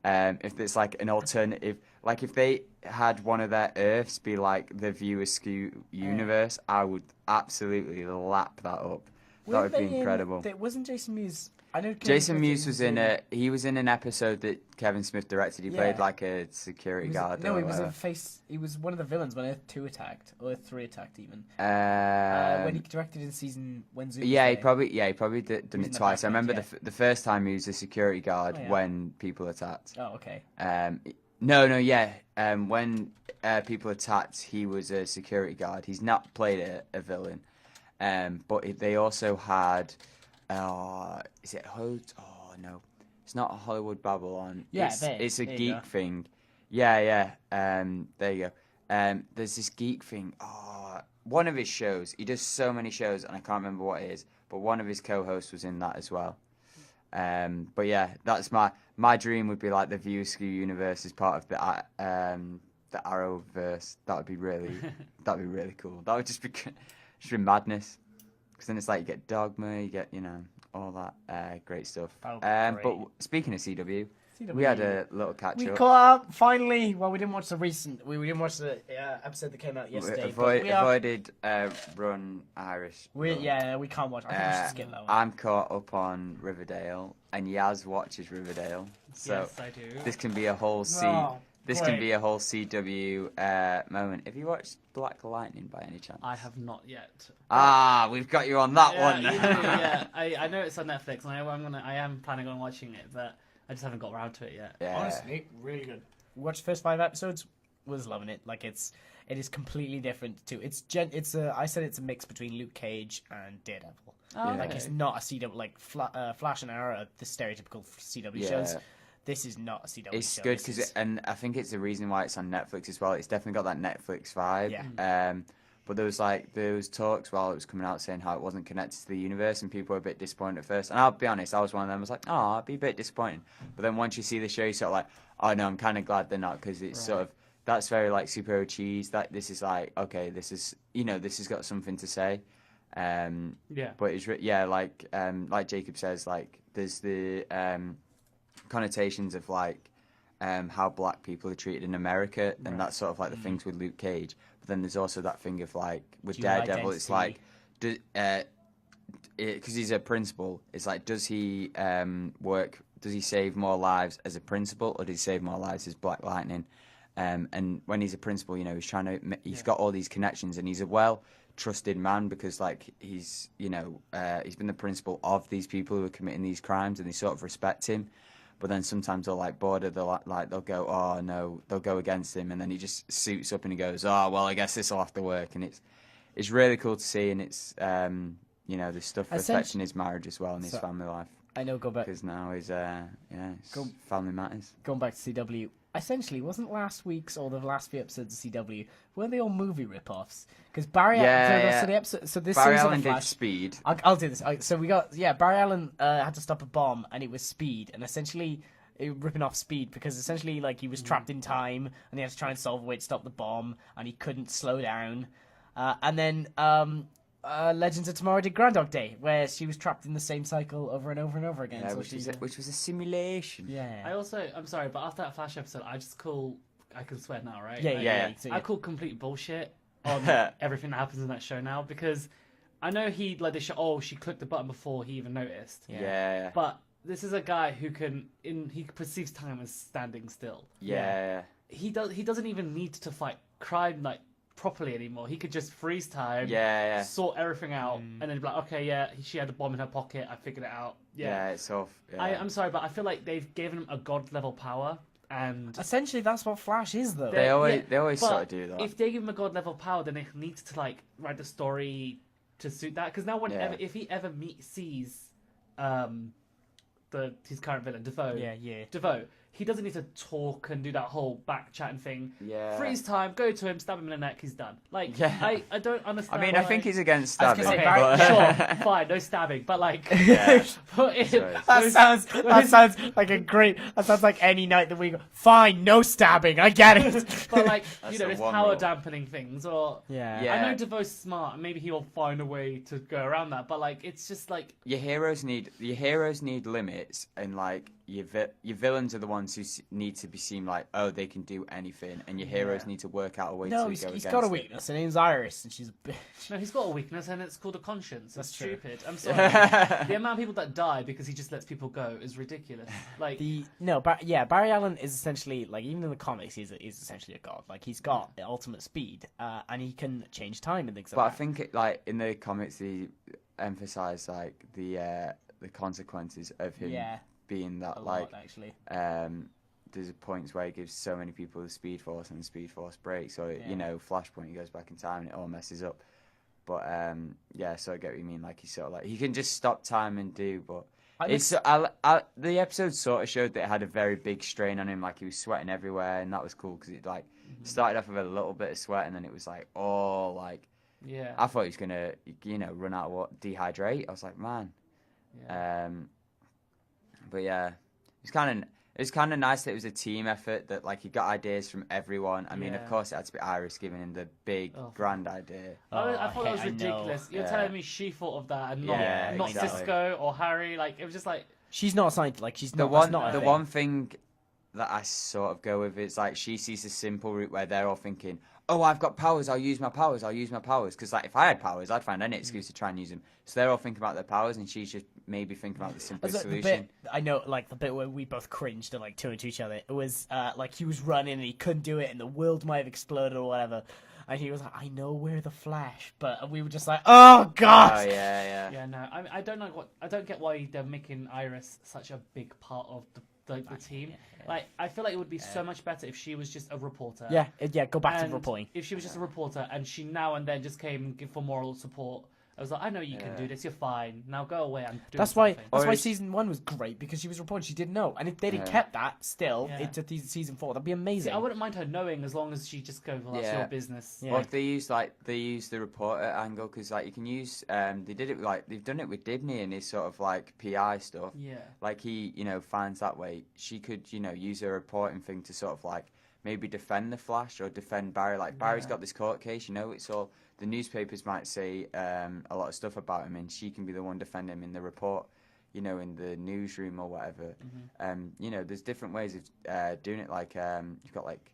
S1: If it's like an alternative, like if they had one of their Earths be like the View Askew universe, I would absolutely lap that up. That would be incredible.
S2: Wasn't Jason Mewes? I know
S1: Jason Mewes was in an episode that Kevin Smith directed. He played like a security guard.
S2: No, he was He was one of the villains when Earth 2 attacked, or Earth 3 attacked even. When he directed in season when Zoom.
S1: He probably done it twice. I remember the first time he was a security guard when people attacked.
S2: Oh, okay.
S1: When people attacked, he was a security guard. He's not played a villain. But they also had. Is it Oh no, it's not a Hollywood Babylon. It's a Geek thing. There you go. There's this Geek thing. One of his shows. He does so many shows, and I can't remember what it is. But one of his co-hosts was in that as well. But yeah, that's my dream would be like the View Askew universe as part of the Arrowverse. That would be really cool. That would just be madness. Because then it's like you get Dogma, you get, all that great stuff. But speaking of CW, we had a little catch-up.
S2: We caught up, finally. Well, we didn't watch we didn't watch the episode that came out yesterday.
S1: Avoided Run Irish.
S2: We can't watch. I think we should skip that one.
S1: I'm caught up on Riverdale, and Yaz watches Riverdale. So
S3: yes, I do.
S1: This can be a whole can be a whole CW moment. Have you watched Black Lightning by any chance?
S3: I have not yet.
S1: We've got you on that one.
S3: I know it's on Netflix, and I am planning on watching it, but I just haven't got around to it yet.
S1: Yeah.
S2: Honestly, really good. Watched the first 5 episodes. Was loving it. Like it is completely different too. I said it's a mix between Luke Cage and Daredevil. It's not a CW like Flash and Arrow are the stereotypical CW shows. This is not a CW show.
S1: It's good and I think it's the reason why it's on Netflix as well. It's definitely got that Netflix vibe.
S2: Yeah.
S1: But there was talks while it was coming out saying how it wasn't connected to the universe, and people were a bit disappointed at first. And I'll be honest, I was one of them. I was like, I'd be a bit disappointed. But then once you see the show, you're sort of like, oh no, I'm kind of glad they're not, because it's sort of that's very like superhero cheese. That this is like, okay, this is this has got something to say. But it's like Jacob says, like there's the connotations of like how black people are treated in America, and that's sort of like the things with Luke Cage. But then there's also that thing of like with Daredevil, it's like, because he's a principal, it's like, does he save more lives as a principal, or does he save more lives as Black Lightning? And when he's a principal, you know, he's got all these connections, and he's a well-trusted man because, like, he's been the principal of these people who are committing these crimes, and they sort of respect him. But then sometimes they'll like border, they'll go, oh no, they'll go against him, and then he just suits up and he goes, oh well, I guess this will have to work, and it's really cool to see, and it's there's stuff affecting his marriage as well and his family life.
S2: I know, go back
S1: because now his family matters.
S2: Going back to CW, essentially, wasn't last week's or the last few episodes of CW, weren't they all movie rip-offs? Because Barry Allen, so this
S1: Barry
S2: season
S1: Allen
S2: of Flash,
S1: did Speed.
S2: I'll do this. So we got Barry Allen had to stop a bomb, and it was Speed, and essentially ripping off Speed because essentially like he was trapped in time, and he had to try and solve a way to stop the bomb, and he couldn't slow down, and then Legends of Tomorrow did Groundhog Day, where she was trapped in the same cycle over and over and over again.
S1: Yeah,
S2: so
S1: which was a simulation.
S2: Yeah.
S3: I'm sorry, but after that Flash episode, I can swear now, right?
S2: Yeah.
S3: I call complete bullshit on everything that happens in that show now, because I know he she clicked the button before he even noticed.
S1: Yeah.
S3: But this is a guy who he perceives time as standing still.
S1: Yeah.
S3: He doesn't even need to fight crime like properly anymore. He could just freeze time, sort everything out, and then be like, okay, she had a bomb in her pocket, I figured it out. Yeah,
S1: it's off. Yeah.
S3: I'm sorry, but I feel like they've given him a god level power, and
S2: essentially that's what Flash is, though.
S1: They always sort of do that.
S3: If they give him a god level power, then it needs to like write the story to suit that. Because now, if he ever sees his current villain, Defoe, he doesn't need to talk and do that whole back chatting thing.
S1: Yeah.
S3: Freeze time, go to him, stab him in the neck, he's done. Like, I don't understand.
S1: I mean, I think he's against stabbing.
S3: Sure, fine, no stabbing, but like, put in,
S2: that sounds like a great. That sounds like any night that we go. Fine, no stabbing. I get it.
S3: But like, there's power dampening things, or
S2: yeah.
S3: I know Devoe's smart, and maybe he'll find a way to go around that. But like, it's just like
S1: your heroes need limits, and like your villains are the ones who need to be seen like, oh, they can do anything, and your heroes need to work out a way to go against it.
S2: He's got a weakness. Her name's Iris, and she's a bitch.
S3: No, he's got a weakness, and it's called a conscience. That's
S2: true.
S3: Stupid. I'm sorry. The amount of people that die because he just lets people go is ridiculous. Like
S2: Barry Allen is essentially like, even in the comics, he's essentially a god. Like, he's got the ultimate speed, and he can change time and things like that.
S1: But I think like in the comics, he emphasised like the consequences of him being that actually. There's points where he gives so many people the Speed Force, and the Speed Force breaks. So Flashpoint, he goes back in time and it all messes up. But so I get what you mean. Like, he's sort of like, he can just stop time and do. But the episode sort of showed that it had a very big strain on him. Like, he was sweating everywhere, and that was cool because it like started off with a little bit of sweat, and then it was like, oh, like, I thought he was gonna run out of dehydrate. I was like, man. But yeah, it's kind of nice that it was a team effort, that like he got ideas from everyone. I mean, of course it had to be Iris giving him the big grand idea.
S3: I thought that was ridiculous. You're telling me she thought of that and not Cisco or Harry? Like, it was just like,
S2: she's not assigned. Like, she's
S1: the
S2: not.
S1: One thing that I sort of go with is like, she sees a simple route where they're all thinking, oh, I've got powers, I'll use my powers. Because like, if I had powers, I'd find any excuse to try and use them. So they're all thinking about their powers, and she's just maybe thinking about the simplest solution.
S2: I know, like, the bit where we both cringed and like turned to each other. It was like, he was running and he couldn't do it, and the world might have exploded or whatever. And he was like, I know we're the Flash, but we were just like, oh god.
S1: Oh yeah.
S3: Yeah, no, I don't get why they're making Iris such a big part of the team. Yeah. Like, I feel like it would be so much better if she was just a reporter.
S2: Yeah, go back to the reporting.
S3: If she was just a reporter and she now and then just came and give for moral support, I was like, I know you can do this. You're fine. Now go away and do something.
S2: That's why season 1 was great, because she was reporting. She didn't know, and if they'd kept that still into season 4, that'd be amazing.
S3: See, I wouldn't mind her knowing, as long as she just goes, well, that's your business.
S1: Yeah. Well, if they use the reporter angle, because like, you can use they've done it with Dibney and his sort of like PI stuff. Yeah. Like, he finds that way she could use a reporting thing to sort of like maybe defend the Flash or defend Barry. Like, Barry's got this court case. It's all. The newspapers might say a lot of stuff about him, and she can be the one defending him in the report. you know, in the newsroom or whatever. You know, there's different ways of doing it. Like you've got like,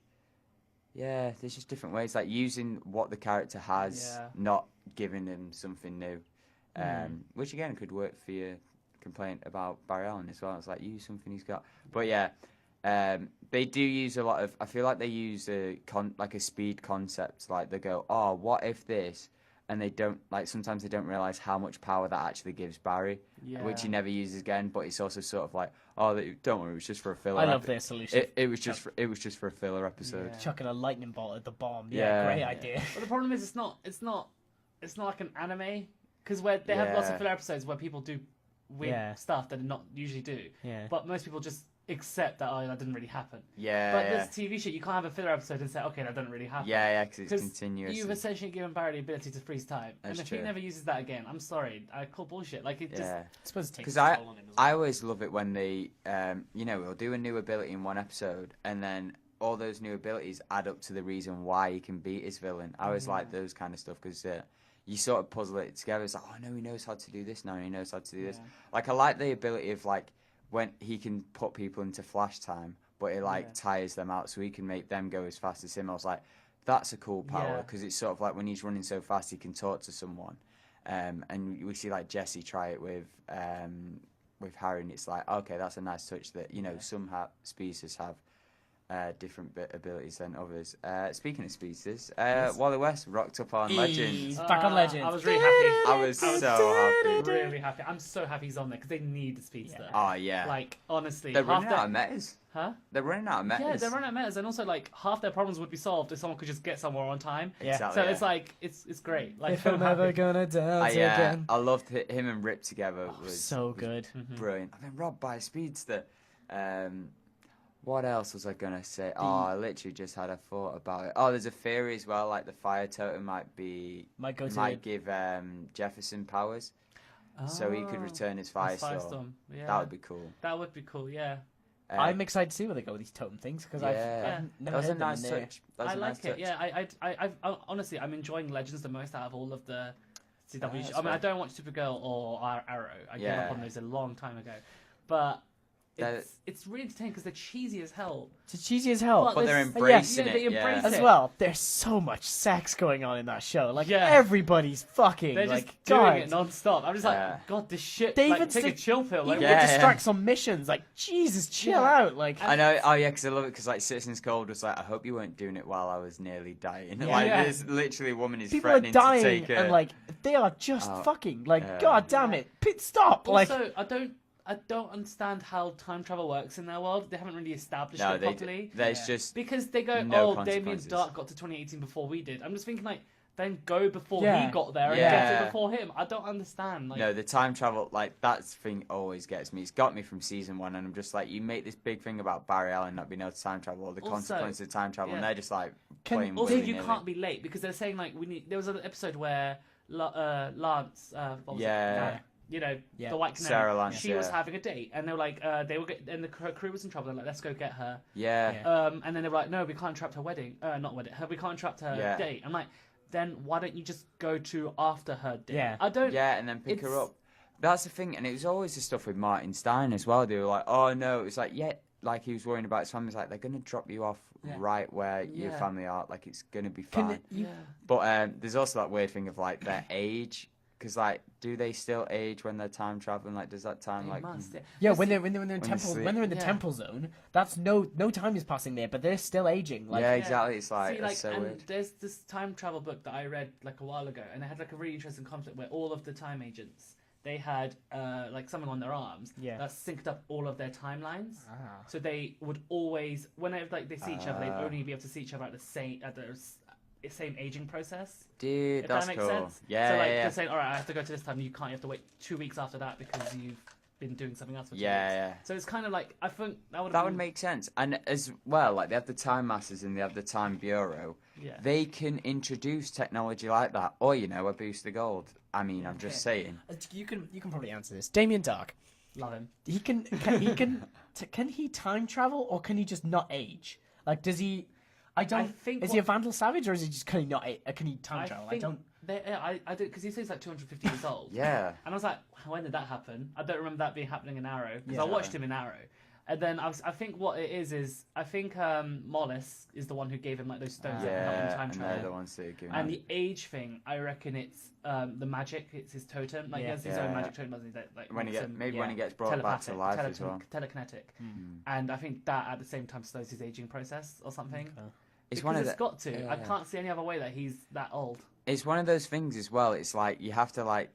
S1: yeah, there's just different ways, like using what the character has, not giving him something new. Which again could work for your complaint about Barry Allen as well. It's like use something he's got. But yeah, they do use a lot of. I feel like they use a speed concept. Like they go, oh, what if this? And they don't sometimes they don't realize how much power that actually gives Barry, which he never uses again. But it's also sort of like, oh, don't worry, it was just for a filler.
S2: I love their solution.
S1: It was just for a filler episode.
S2: Chucking a lightning bolt at the bomb. Yeah, great idea.
S3: But the problem is, it's not like an anime, because where they have lots of filler episodes where people do weird stuff that they not usually do. Yeah. But most people just accept that that didn't really happen.
S1: Yeah.
S3: But this TV show, you can't have a filler episode and say, okay, that didn't really happen.
S1: Yeah, because it's continuous.
S3: You've essentially given Barry the ability to freeze time, and if he never uses that again, I'm sorry, I call bullshit. Like it just.
S2: I suppose it takes.
S1: Because I always love it when they, you know, we'll do a new ability in one episode, and then all those new abilities add up to the reason why he can beat his villain. I always like those kind of stuff because. You sort of puzzle it together. It's like, oh no, he knows how to do this now. He knows how to do this. Like I like the ability of like when he can put people into flash time, but it like tires them out, so he can make them go as fast as him. I was like, that's a cool power because it's sort of like when he's running so fast, he can talk to someone. And we see like Jesse try it with Harry, and it's like, okay, that's a nice touch that you know some species have. Different abilities than others. Speaking of species, Wally West rocked up on Legends.
S2: Back on Legends.
S3: I was really happy.
S1: I was so happy.
S3: Really happy. I'm so happy he's on there because they need the speedster.
S1: Oh yeah.
S3: Like honestly,
S1: they're running out of metas.
S3: Huh?
S1: They're running out of metas.
S3: Yeah, they're running out of metas, and also like half their problems would be solved if someone could just get somewhere on time.
S1: Yeah. Exactly,
S3: so it's like it's great. Like
S2: if I'm never gonna dance again.
S1: I loved him and Rip together. Was
S2: so good.
S1: Brilliant. I've been robbed by a speedster. What else was I going to say? I literally just had a thought about it. Oh, there's a theory as well, like the fire totem might give Jefferson powers. So he could return his firestorm.
S3: Yeah.
S1: That would be cool.
S3: That would be cool, yeah.
S2: I'm excited to see where they go with these totem things, because I've never heard them in there.
S3: I like it, yeah. I honestly, I'm enjoying Legends the most out of all of the CW shows. I mean, I don't watch Supergirl or Arrow. I gave up on those a long time ago. But... It's really entertaining because they're cheesy as hell.
S2: It's cheesy as hell.
S1: But they're embracing it.
S3: They embrace it.
S2: As well, there's so much sex going on in that show. Like, everybody's fucking.
S3: They're just doing it non-stop. I'm just like, God, this shit,
S2: David,
S3: take a chill pill. Like,
S2: even distracts on missions. Like, Jesus, chill out. Like,
S1: I know, because I love it, because like Citizens Code was like, I hope you weren't doing it while I was nearly dying. There's literally a woman who's threatening to take her.
S2: And like, they are just fucking. Like, God damn it. Stop.
S3: Also, I don't understand how time travel works in their world. They haven't really established it properly.
S1: There's just
S3: because they go, Damien's Dark got to 2018 before we did. I'm just thinking like, then go before he got there and get it before him. I don't understand. Like,
S1: no, the time travel, like that thing always gets me. It's got me from season 1, and I'm just like, you make this big thing about Barry Allen not being able to time travel, or the consequences of time travel, and they're just like playing.
S3: Also, you can't be late because they're saying like There was an episode where Lance, you know, the White Canary.
S1: Sarah Lance,
S3: she was having a date, and they were like, and the crew was in trouble. They're like, let's go get her.
S1: Yeah.
S3: And then they were like, no, we can't interrupt her wedding. We can't interrupt her date. I'm like, then why don't you just go to after her date?
S2: Yeah.
S3: I don't.
S1: Yeah, and then pick her up. That's the thing, and it was always the stuff with Martin Stein as well. They were like, oh no, it's like like he was worrying about his family. He's like, they're gonna drop you off right where your family are. Like it's gonna be fine. But there's also that weird thing of like their age. Because like, do they still age when they're time traveling? Like, does that time
S2: when they're in the temple zone, that's no time is passing there, but they're still aging. Like,
S1: exactly. It's like, it's so weird.
S3: There's this time travel book that I read like a while ago, and it had like a really interesting conflict where all of the time agents they had like something on their arms that synced up all of their timelines. So they would always, whenever like they see each other, they'd only be able to see each other at the same aging process.
S1: Dude,
S3: if
S1: that's
S3: that makes
S1: cool.
S3: sense.
S1: Yeah,
S3: so like they're saying, all right, I have to go to this time. You can't. You have to wait 2 weeks after that because you've been doing something else for 2 weeks.
S1: Yeah.
S3: So it's kind of like I think that
S1: would make sense. And as well, like they have the Time Masters and they have the Time Bureau.
S3: Yeah.
S1: They can introduce technology like that, or a boost of gold. I mean, I'm just saying.
S2: You can probably answer this. Damien Dark.
S3: Love him.
S2: Can he time travel, or can he just not age? Like, does he? Is he a Vandal Savage, or is he just can he time travel?
S3: I did because he says like 250 years old.
S1: Yeah.
S3: And I was like, when did that happen? I don't remember that being happening in Arrow because
S2: Yeah.
S3: I watched him in Arrow. And then I think what it is I think Mollis is the one who gave him like those stones that help him
S1: Yeah,
S3: time
S1: and they're
S3: travel.
S1: the ones that are giving
S3: And
S1: him-
S3: the age thing, I reckon it's the magic. It's his totem. Like he has his own
S1: Yeah.
S3: magic totem, doesn't he? That, like
S1: when he
S3: makes
S1: gets
S3: him
S1: maybe when he gets brought back to life as well.
S3: telekinetic.
S1: Mm.
S3: And I think that at the same time slows his aging process or something.
S2: Okay.
S1: It's
S3: Because
S1: one of
S3: it's
S1: the,
S3: got to.
S1: yeah.
S3: I can't see any other way that he's that old.
S1: It's one of those things as well. It's like you have to like.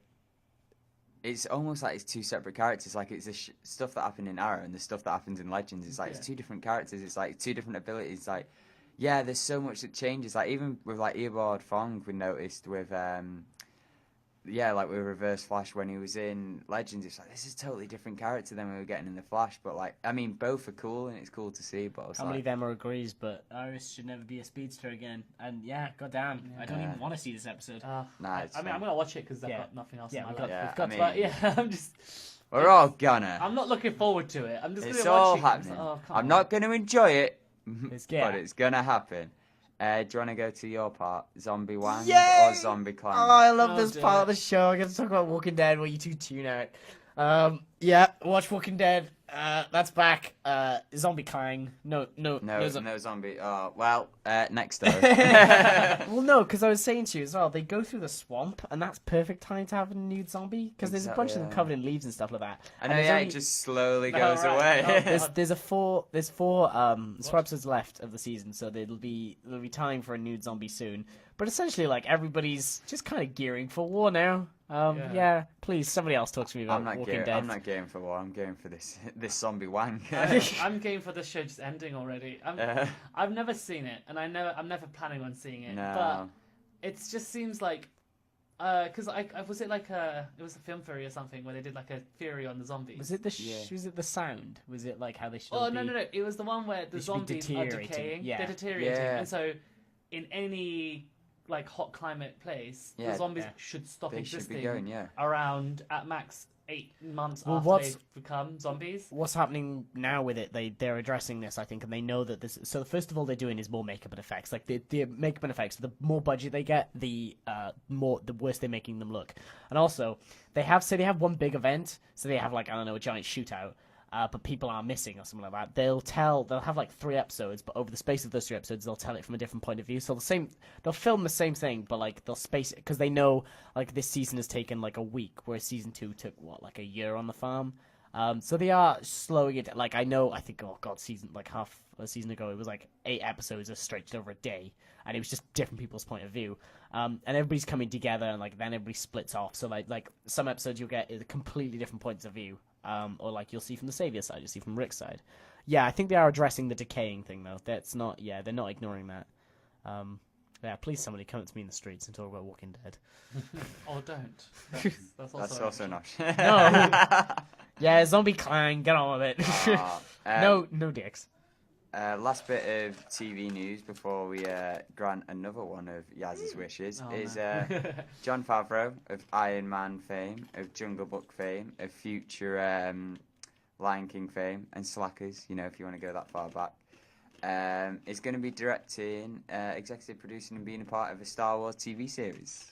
S1: It's almost like it's two separate characters. Like it's the stuff that happened in Arrow and the stuff that happens in Legends. It's like it's two different characters. It's like two different abilities. Like, yeah, there's so much that changes. Like even with like Eobard Fong, we noticed with like with Reverse Flash when he was in Legends. It's like this is a totally different character than we were getting in the Flash. But like, I mean, both are cool and it's cool to see. But I was
S2: How
S1: like,
S2: many of them are agrees? But Iris should never be a speedster again. And yeah, goddamn, I don't even want to see this episode.
S1: nah, it's
S3: I mean,
S1: fine.
S3: I'm gonna watch it because I've
S2: Yeah.
S3: got nothing else
S2: Yeah,
S3: in my
S2: we've
S3: life.
S2: got,
S1: Yeah,
S2: we've got
S1: I mean-
S3: But yeah, I'm just.
S1: We're all gonna.
S3: I'm not looking forward to it. I'm just
S1: It's
S3: gonna
S1: all
S3: watch it.
S1: happening.
S3: Oh, come
S1: I'm
S3: on.
S1: not going to enjoy it,
S2: It's-
S1: but it's going to happen. Do you want to go to your part? Zombie Wang
S2: Yay!
S1: or Zombie Clang?
S2: Oh, I love
S3: Oh,
S2: this
S3: dear.
S2: part of the show. I get to talk about Walking Dead while you two tune out. Yeah, watch Walking Dead. That's back. Zombie Clang. No
S1: zombie. Oh, well, next story.
S2: Well, no, because I was saying to you as well, they go through the swamp, and that's perfect time to have a nude zombie, because there's a bunch of them
S1: Exactly,
S2: covered in leaves and stuff like that.
S1: I
S2: And
S1: know,
S2: there's
S1: yeah,
S2: only-
S1: it just slowly
S3: Oh,
S1: goes
S3: right.
S1: away.
S3: Oh,
S2: There's four episodes left of the season, so there'll be time for a nude zombie soon. But essentially, like, everybody's just kind of gearing for war now. Yeah, please, somebody else talk to me about Walking Dead.
S1: I'm not game for war. I'm game for this Zombie Wang.
S3: I'm game for this show just ending already. I've never seen it, and I'm never planning on seeing it.
S1: No.
S3: But it just seems like, because was it like it was a film theory or something where they did like a theory on the zombies.
S2: Was it was it the sound? Was it like how they should?
S3: Oh no! It was the one where the
S2: They should be
S3: zombies are
S2: deteriorating.
S3: decaying.
S2: Yeah.
S3: They're deteriorating,
S1: Yeah.
S3: and so in any like hot climate place,
S1: Yeah.
S3: the zombies
S2: Yeah.
S3: should stop
S1: They should
S3: existing
S1: be going, yeah.
S3: around at max 8 months
S2: Well,
S3: after
S2: what's-
S3: they've become zombies.
S2: What's happening now with it? They're addressing this, I think, and they know that this. So the first of all they're doing is more makeup and effects. Like the makeup and effects, the more budget they get, the worse they're making them look. And also they have one big event, so they have like, I don't know, a giant shootout. But people are missing or something like that. They'll have like 3 episodes, but over the space of those 3 episodes, they'll tell it from a different point of view. So they'll film the same thing, but like they'll space it because they know like this season has taken like a week, whereas season 2 took like a year on the farm. So they are slowing it. Like I think half a season ago, it was like 8 episodes are stretched over a day, and it was just different people's point of view. And everybody's coming together, and like then everybody splits off. So like some episodes you'll get completely different points of view. Or like you'll see from the Savior side, you'll see from Rick's side. Yeah, I think they are addressing the decaying thing though. That's not. Yeah, they're not ignoring that. Yeah, please somebody come up to me in the streets and talk about Walking Dead.
S3: Or don't. That's
S1: That's
S3: also
S1: also not.
S2: No. Yeah, Zombie Clang, get on with it.
S1: Ah,
S2: No dicks.
S1: Last bit of TV news before we grant another one of Yaz's wishes is Jon Favreau of Iron Man fame, of Jungle Book fame, of future Lion King fame, and Slackers, if you want to go that far back, is going to be directing, executive producing and being a part of a Star Wars TV series.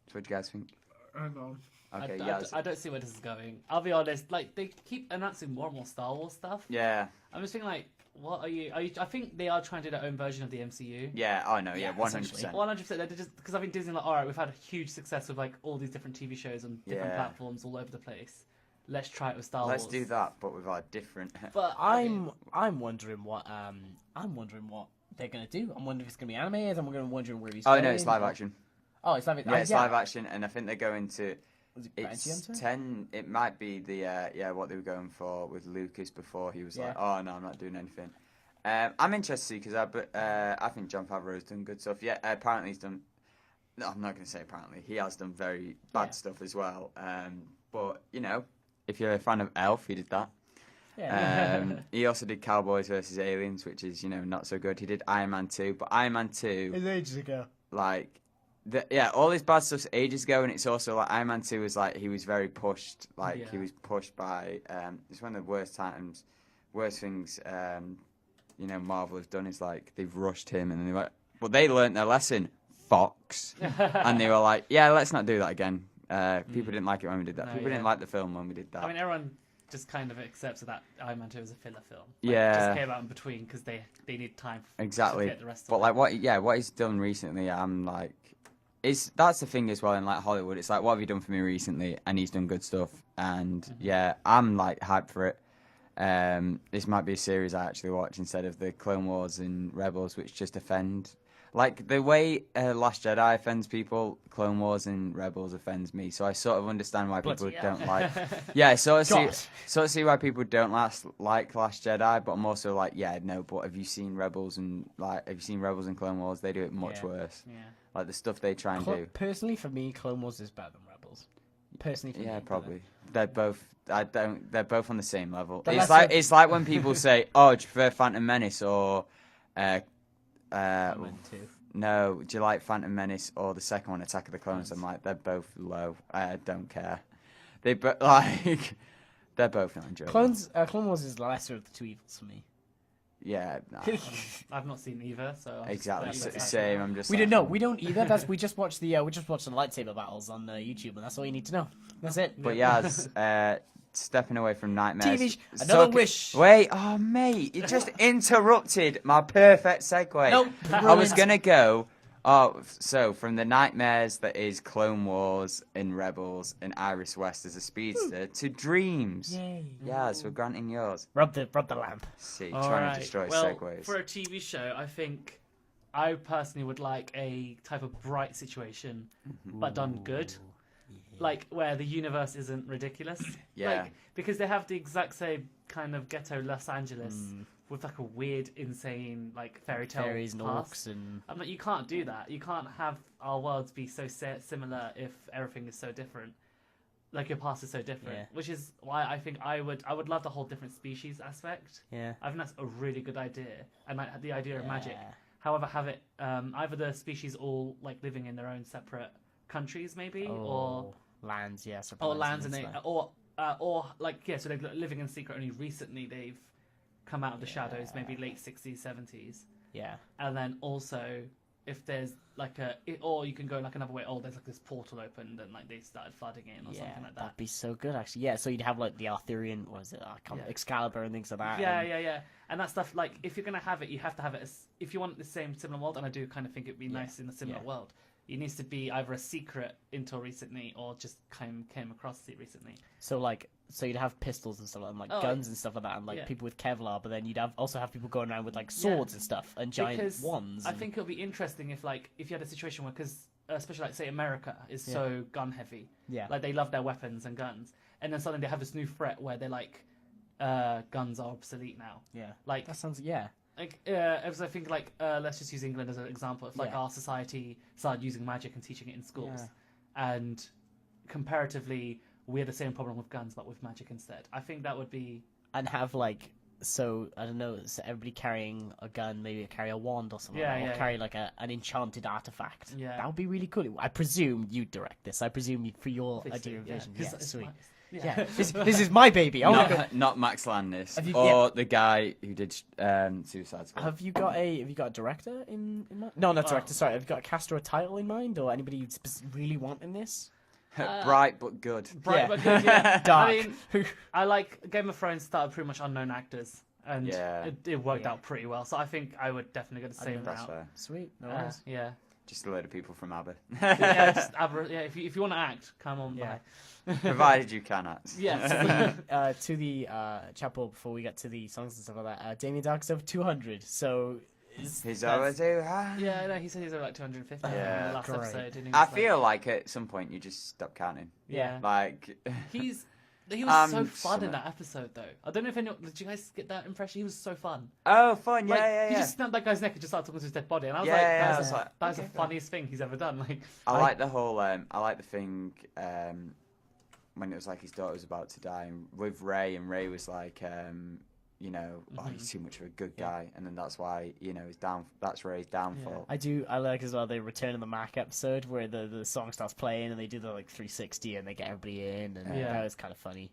S1: So what do you guys think?
S2: Hang on.
S1: Okay,
S3: I don't see where this is going. I'll be honest. Like they keep announcing more and more Star Wars stuff.
S1: Yeah.
S3: I'm just thinking like, what are you? I think they are trying to do their own version of the MCU.
S1: Yeah, I know,
S2: Yeah,
S1: 100%.
S3: 100%. They're just because I think Disney like, all right, we've had a huge success with like all these different TV shows on different platforms all over the place. Let's try it with Star Wars.
S1: Let's do that, but with our different.
S3: But
S2: I'm wondering what they're gonna do. I'm wondering if it's gonna be animated. I'm wondering where he's.
S1: Oh no, it's live action.
S2: Oh, it's live.
S1: Yeah, it's live action, and I think they're going to.
S2: Was it
S1: It's
S2: Bounty Hunter?
S1: 10. It might be the what they were going for with Lucas before he was like, oh no, I'm not doing anything. I'm interested because I think Jon Favreau's done good stuff. Yeah, apparently he's done. No, I'm not going to say apparently. He has done very bad stuff as well. But if you're a fan of Elf, he did that.
S2: Yeah.
S1: He also did Cowboys versus Aliens, which is not so good. He did Iron Man 2, but Iron Man 2
S2: It's ages ago.
S1: like. All his bad stuff's ages ago, and it's also like Iron Man 2 was like he was very pushed, he was pushed by. It's one of the worst things. Marvel have done is like they've rushed him, and then but they learnt their lesson. Fox, and they were like, yeah, let's not do that again. People didn't like it when we did that.
S3: No,
S1: People didn't like the film when we did that.
S3: I mean, everyone just kind of accepts that Iron Man 2 was a filler film.
S1: Yeah.
S3: It just came out in between because they need time
S1: Exactly.
S3: to get the rest
S1: But
S3: of
S1: like
S3: it.
S1: what he's done recently, I'm like, that's the thing as well in like Hollywood. It's like, what have you done for me recently? And he's done good stuff, and yeah, I'm like hyped for it. This might be a series I actually watch instead of the Clone Wars and Rebels, which just offend. Like the way Last Jedi offends people, Clone Wars and Rebels offends me. So I sort of understand why people don't like. Yeah, sort of see why people don't like Last Jedi, but I'm also like, yeah, no. But have you seen Rebels and Clone Wars? They do it much worse.
S3: Yeah.
S1: Like the stuff they try and do.
S2: Personally, for me, Clone Wars is better than Rebels. Personally, for me,
S1: Probably. They're both. They're both on the same level.
S2: The
S1: It's like when people say, "Oh, do you prefer Phantom Menace or no, do you like Phantom Menace or the second one, Attack of the Clones?" I'm like, they're both low. I don't care. They're both not enjoyable.
S2: Clone Wars is the lesser of the two evils for me.
S1: Yeah, nah.
S3: I've not seen either, so
S1: Exactly. Same. I'm just.
S2: We don't know. We don't either. We just watched the lightsaber battles on YouTube, and that's all you need to know. That's it.
S1: But yeah, stepping away from nightmares.
S2: TV, another wish.
S1: Wait, oh mate, you just interrupted my perfect segue.
S2: Nope.
S1: I was gonna go. Oh, so from the nightmares that is Clone Wars and Rebels and Iris West as a speedster to dreams.
S2: Yay.
S1: Yes, we're granting yours.
S2: Rub the lamp.
S1: See,
S3: All
S1: trying
S3: right.
S1: to destroy
S3: well,
S1: segues.
S3: For a TV show, I think I personally would like a type of bright situation, but done good. Like where the universe isn't ridiculous.
S1: Yeah.
S3: Like, because they have the exact same kind of ghetto Los Angeles with like a weird, insane like fairy tale
S2: Fairies and
S3: past.
S2: orcs and.
S3: I'm like, you can't do that. You can't have our worlds be so similar if everything is so different. Like your past is so different, which is why I think I would love the whole different species aspect.
S2: Yeah.
S3: I think that's a really good idea, and like the idea of magic. However, have it either the species all like living in their own separate countries, maybe, or
S2: lands,
S3: or lands, and or like so they're living in secret. Only recently they've come out of the shadows, maybe late 60s, 70s.
S2: Yeah.
S3: And then also, if there's like or you can go like another way. Oh, there's like this portal opened and like they started flooding in or something like that.
S2: That'd be so good, actually. Yeah, so you'd have like the Arthurian, Excalibur and things like that.
S3: Yeah. And that stuff, like if you're gonna have it, you have to have it if you want the same similar world. And I do kind of think it'd be nice in a similar world. It needs to be either a secret until recently, or just came across it recently.
S2: So you'd have pistols and stuff, and like guns and stuff like that, and like people with Kevlar. But then you'd also have people going around with like swords and stuff and giant wands.
S3: I think it'll be interesting if you had a situation where, because especially like say America is so gun heavy. Yeah. Like they love their weapons and guns, and then suddenly they have this new threat where they're like, guns are obsolete now.
S2: Yeah.
S3: Like
S2: that sounds
S3: Like, as I think, like, let's just use England as an example. If, like, our society started using magic and teaching it in schools, and comparatively, we had the same problem with guns, but with magic instead. I think that would be...
S2: And have, like, so, I don't know, so everybody carrying a gun, maybe carry a wand or something, or carry, like, an enchanted artifact.
S3: Yeah.
S2: That would be really cool. I presume you direct this. I presume for your idea of vision. Yeah, sweet. Yeah, this is my baby.
S1: Not Max Landis or the guy who did Suicide Squad.
S2: Have you got a director in mind? No, not director. Sorry, have you got a cast or a title in mind, or anybody you really want in this?
S1: Bright but good.
S3: Bright but good. Yeah.
S2: Dark.
S3: I mean, I like Game of Thrones started pretty much unknown actors, and it worked out pretty well. So I think I would definitely go the same route.
S1: That's fair.
S2: Sweet. No worries.
S3: Yeah.
S1: Just a load of people from ABBA.
S3: If you want to act, come on by.
S1: Provided you can act.
S2: Yeah. To the chapel before we get to the songs and stuff like that. Damien Dark's over 200. So
S1: he's over 200.
S3: Yeah, no, he said he's over like 250.
S1: Yeah,
S3: last episode. Didn't he?
S1: I feel like at some point you just stop counting.
S3: Yeah.
S1: Like
S3: he was so fun in that episode, though. I don't know if anyone... Did you guys get that impression? He was so fun.
S1: Oh, fun, yeah.
S3: He just snapped that guy's neck and just started talking to his dead body, and I was that's the funniest thing he's ever done. Like,
S1: I like the whole... I like the thing when it was like his daughter was about to die, and with Ray, and Ray was like, he's too much of a good guy, and then that's why, he's down. That's Ray's downfall.
S2: I like as well the Return of the Mac episode where the song starts playing and they do the like 360 and they get everybody in, and that was kind of funny.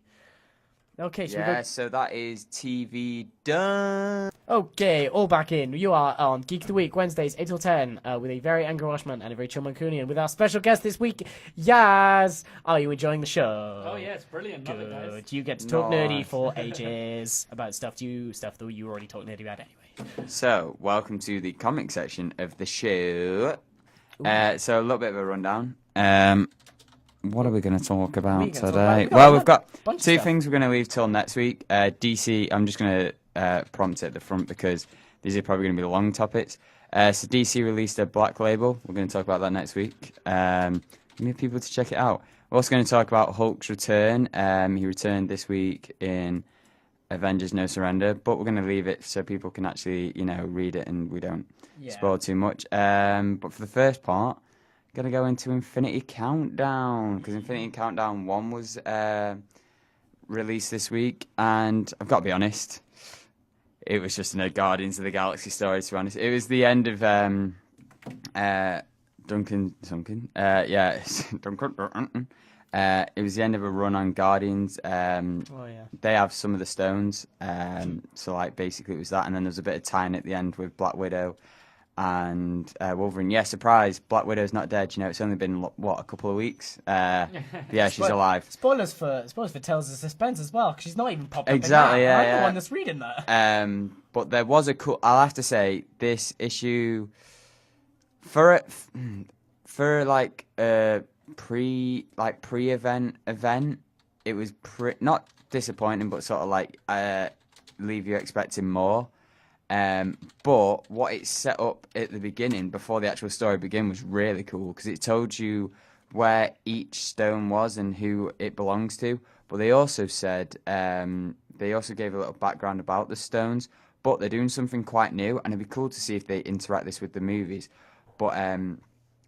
S2: Okay, so
S1: Yeah, so that is TV done.
S2: Okay, all back in. You are on Geek of the Week, Wednesdays, 8 till 10, with a very angry Washman and a very chill Mancunian, with our special guest this week, Yaz. Are you enjoying the show?
S3: Oh, yeah, it's brilliant. Love it, guys.
S2: Good. You get to talk
S1: Nice.
S2: nerdy for ages about stuff that you already talk nerdy about anyway.
S1: So, welcome to the comic section of the show. So, a little bit of a rundown. What are we going to talk about today? We've got two things we're going to leave till next week. DC, I'm just going to prompt it at the front because these are probably going to be long topics. So DC released a Black Label. We're going to talk about that next week. We need people to check it out. We're also going to talk about Hulk's return. He returned this week in Avengers No Surrender, but we're going to leave it so people can actually, read it and we don't spoil too much. But for the first part, going to go into Infinity Countdown, because Infinity Countdown 1 was released this week, and I've got to be honest, it was just a Guardians of the Galaxy story, to be honest. It was the end of Duncan. It was the end of a run on Guardians. They have some of the stones, so basically it was that, and then there was a bit of tie-in at the end with Black Widow and Wolverine. Yeah, surprise, Black Widow's not dead. It's only been a couple of weeks. Yeah, she's alive.
S2: Spoilers for Tales of Suspense as well, because she's not even popped up.
S1: Exactly,
S2: I'm the one that's reading that.
S1: But there was I'll have to say, this issue for pre-event, it was not disappointing, but sort of leave you expecting more. But what it set up at the beginning, before the actual story began, was really cool, because it told you where each stone was and who it belongs to. But they also said, they also gave a little background about the stones, but they're doing something quite new, and it'd be cool to see if they interact this with the movies. But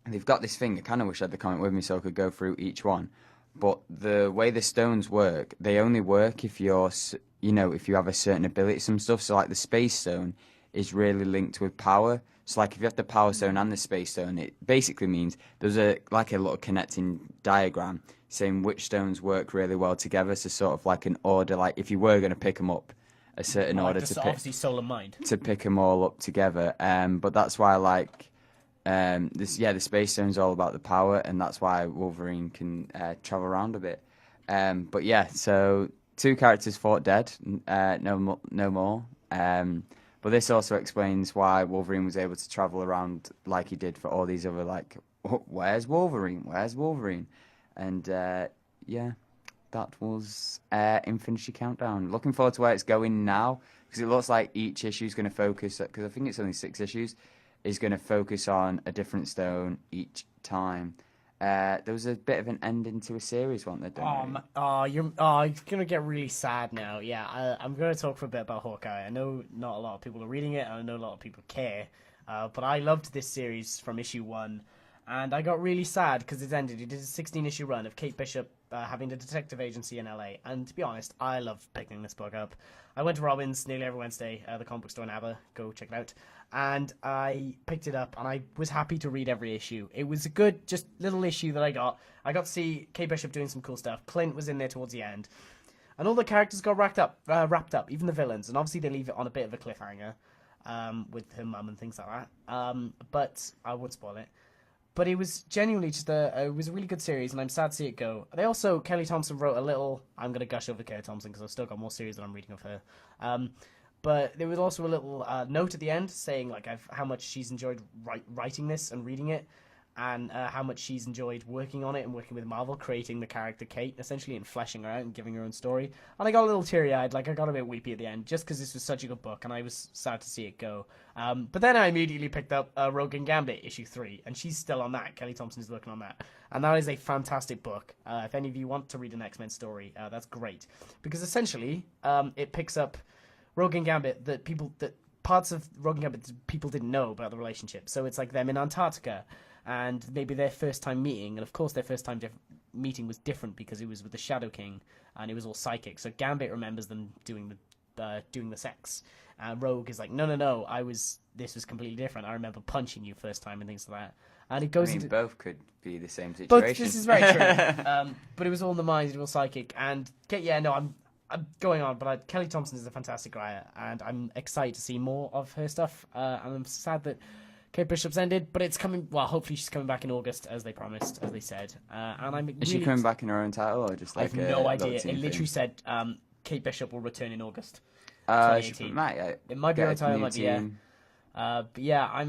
S1: they've got this thing, I kind of wish I had the comic with me so I could go through each one. But the way the stones work, they only work if if you have a certain ability, some stuff. So the Space Stone is really linked with power. So if you have the Power Stone and the Space Stone, it basically means there's a little connecting diagram saying which stones work really well together. So sort of an order, if you were going to pick them up, a certain order to pick.
S2: Obviously, Soul and Mind.
S1: To pick them all up together. But that's why the Space Stone's all about the power, and that's why Wolverine can travel around a bit. But yeah, so 2 characters fought dead, no more. But this also explains why Wolverine was able to travel around like he did for all these other where's Wolverine? Where's Wolverine? And yeah, that was Infinity Countdown. Looking forward to where it's going now, because it looks like each issue is going to focus, because I think it's only 6 issues, is going to focus on a different stone each time. There was a bit of an ending to a series, wasn't there?
S2: You're gonna get really sad now. Yeah, I'm gonna talk for a bit about Hawkeye. I know not a lot of people are reading it, and I know a lot of people care. But I loved this series from issue 1, and I got really sad because it ended. It did a 16-issue run of Kate Bishop having a detective agency in LA, and to be honest, I love picking this book up. I went to Robin's nearly every Wednesday, the comic book store in Aber. Go check it out. And I picked it up, and I was happy to read every issue. It was a good, just little issue that I got. I got to see Kate Bishop doing some cool stuff. Clint was in there towards the end. And all the characters got wrapped up, even the villains. And obviously they leave it on a bit of a cliffhanger with her mum and things like that. But I won't spoil it. But it was genuinely just it was a really good series, and I'm sad to see it go. They also, Kelly Thompson wrote a little, I'm going to gush over Kelly Thompson because I've still got more series that I'm reading of her. But there was also a little note at the end saying how much she's enjoyed writing this and reading it, and how much she's enjoyed working on it and working with Marvel, creating the character Kate, essentially, and fleshing her out and giving her own story. And I got a little teary-eyed, I got a bit weepy at the end, just because this was such a good book, and I was sad to see it go. But then I immediately picked up Rogue and Gambit, issue 3, and she's still on that. Kelly Thompson is working on that. And that is a fantastic book. If any of you want to read an X-Men story, that's great. Because essentially, it picks up Rogue and Gambit that parts of Rogue and Gambit people didn't know about the relationship. So it's them in Antarctica, and maybe their first time meeting, and of course their first time meeting was different because it was with the Shadow King, and it was all psychic. So Gambit remembers them doing the sex. Rogue is no, this was completely different. I remember punching you first time and things like that. And it goes into
S1: both could be the same situation.
S2: Both, this is very true. But it was all in the mind, it was all psychic, and I'm going on, but Kelly Thompson is a fantastic writer, and I'm excited to see more of her stuff. And I'm sad that Kate Bishop's ended, but it's coming. Well, hopefully she's coming back in August, as they promised, as they said. And I'm
S1: Is she coming back in her own title, or just
S2: I
S1: like
S2: have no idea.
S1: little
S2: It
S1: team
S2: literally
S1: thing?
S2: said Kate Bishop will return in August.
S1: She
S2: 2018.
S1: might.
S2: It might be
S1: get
S2: her
S1: a
S2: title,
S1: new
S2: might be, yeah.
S1: team.
S2: But yeah,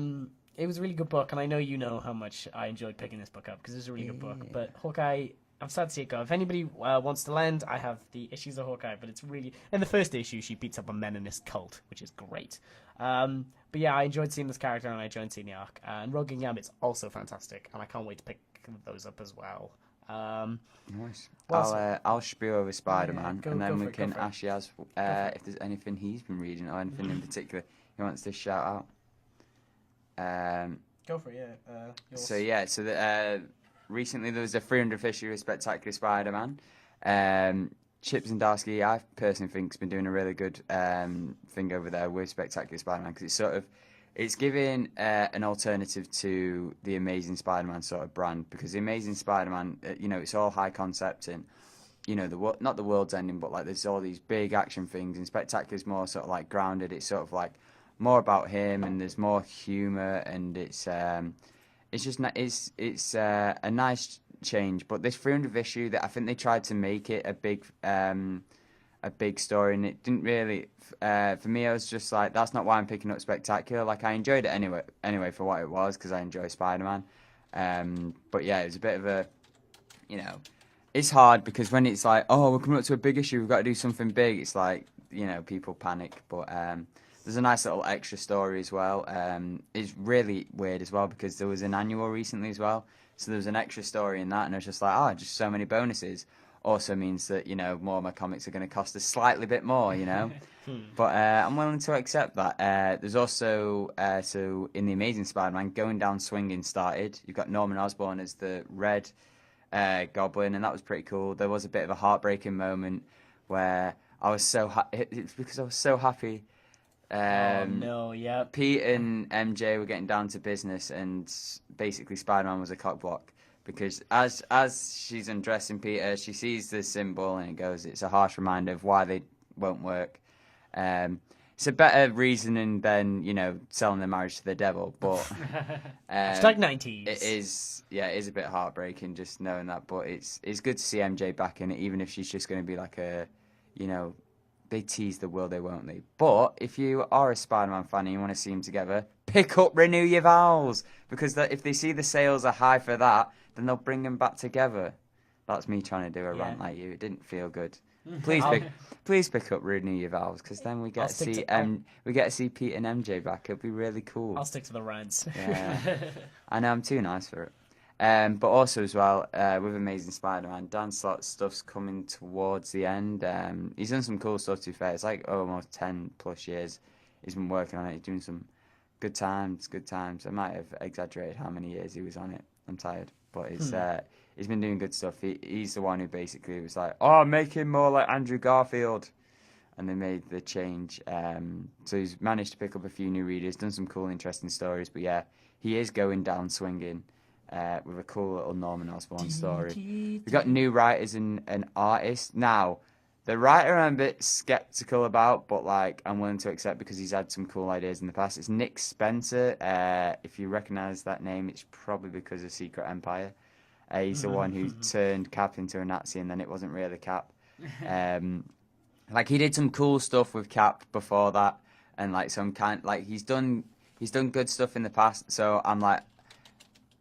S2: it was a really good book, and I know you know how much I enjoyed picking this book up because it's a really good book. But Hawkeye, I'm sad to see it go. If anybody wants to lend, I have the issues of Hawkeye, but it's really... In the first issue, she beats up a meninist cult, which is great. But yeah, I enjoyed seeing this character, and I enjoyed seeing the arc. And Rogue and Gambit's also fantastic, and I can't wait to pick those up as well.
S1: Nice.
S2: Well,
S1: I'll spew over Spider-Man,
S2: go-
S1: and
S2: go
S1: then
S2: for
S1: we
S2: it, go
S1: can
S2: for it.
S1: ask Yaz if there's anything he's been reading or anything in particular he wants to shout out.
S2: Go for it, yeah.
S1: So recently there was a 300th issue of Spectacular Spider-Man. Chip Zdarsky, I personally think, has been doing a really good thing over there with Spectacular Spider-Man, because it's giving an alternative to the Amazing Spider-Man sort of brand, because the Amazing Spider-Man, it's all high concept and, not the world's ending, but like there's all these big action things, and Spectacular's more sort of like grounded. It's sort of like more about him, and there's more humour, and it's just a nice change. But this 300th issue, that I think they tried to make it a big story, and it didn't really. For me, I was just like, that's not why I'm picking up Spectacular. Like, I enjoyed it anyway for what it was, because I enjoy Spider-Man. But yeah, it was a bit of a, it's hard because when it's like, oh, we're coming up to a big issue, we've got to do something big. It's like, people panic. But there's a nice little extra story as well. It's really weird as well because there was an annual recently as well. So there was an extra story in that, and I was just like, just so many bonuses. Also means that, more of my comics are going to cost a slightly bit more, But I'm willing to accept that. There's also, so in The Amazing Spider-Man, Going Down Swinging started. You've got Norman Osborn as the Red Goblin, and that was pretty cool. There was a bit of a heartbreaking moment where I was it's because I was so happy.
S2: Oh, no, yeah.
S1: Pete and MJ were getting down to business, and basically Spider-Man was a cockblock. Because as she's undressing Peter, she sees the symbol and it's a harsh reminder of why they won't work. It's a better reasoning than, selling their marriage to the devil. But
S2: Hashtag 90s.
S1: it is a bit heartbreaking just knowing that. But it's good to see MJ back in it, even if she's just going to be like they tease the world, they won't they? But if you are a Spider-Man fan and you want to see them together, pick up Renew Your Vows, because if they see the sales are high for that, then they'll bring them back together. That's me trying to do a rant like you. It didn't feel good. Please pick up Renew Your Vows, because then we get to see Pete and MJ back. It'll be really cool.
S2: I'll stick to the rants.
S1: Yeah, I know I'm too nice for it. But also as well, with Amazing Spider-Man, Dan Slott's stuff's coming towards the end. He's done some cool stuff, to be fair. It's like almost 10 plus years he's been working on it. He's doing some good times. I might have exaggerated how many years he was on it. I'm tired. But he's been doing good stuff. He's the one who basically was like, make him more like Andrew Garfield. And they made the change. So he's managed to pick up a few new readers, done some cool, interesting stories. But yeah, he is going down swinging. With a cool little Norman Osborn story. We've got new writers and artists. Now, the writer I'm a bit skeptical about, but I'm willing to accept because he's had some cool ideas in the past. It's Nick Spencer. If you recognise that name, it's probably because of Secret Empire. He's the one who turned Cap into a Nazi, and then it wasn't really Cap. He did some cool stuff with Cap before that, and he's done good stuff in the past. So I'm like,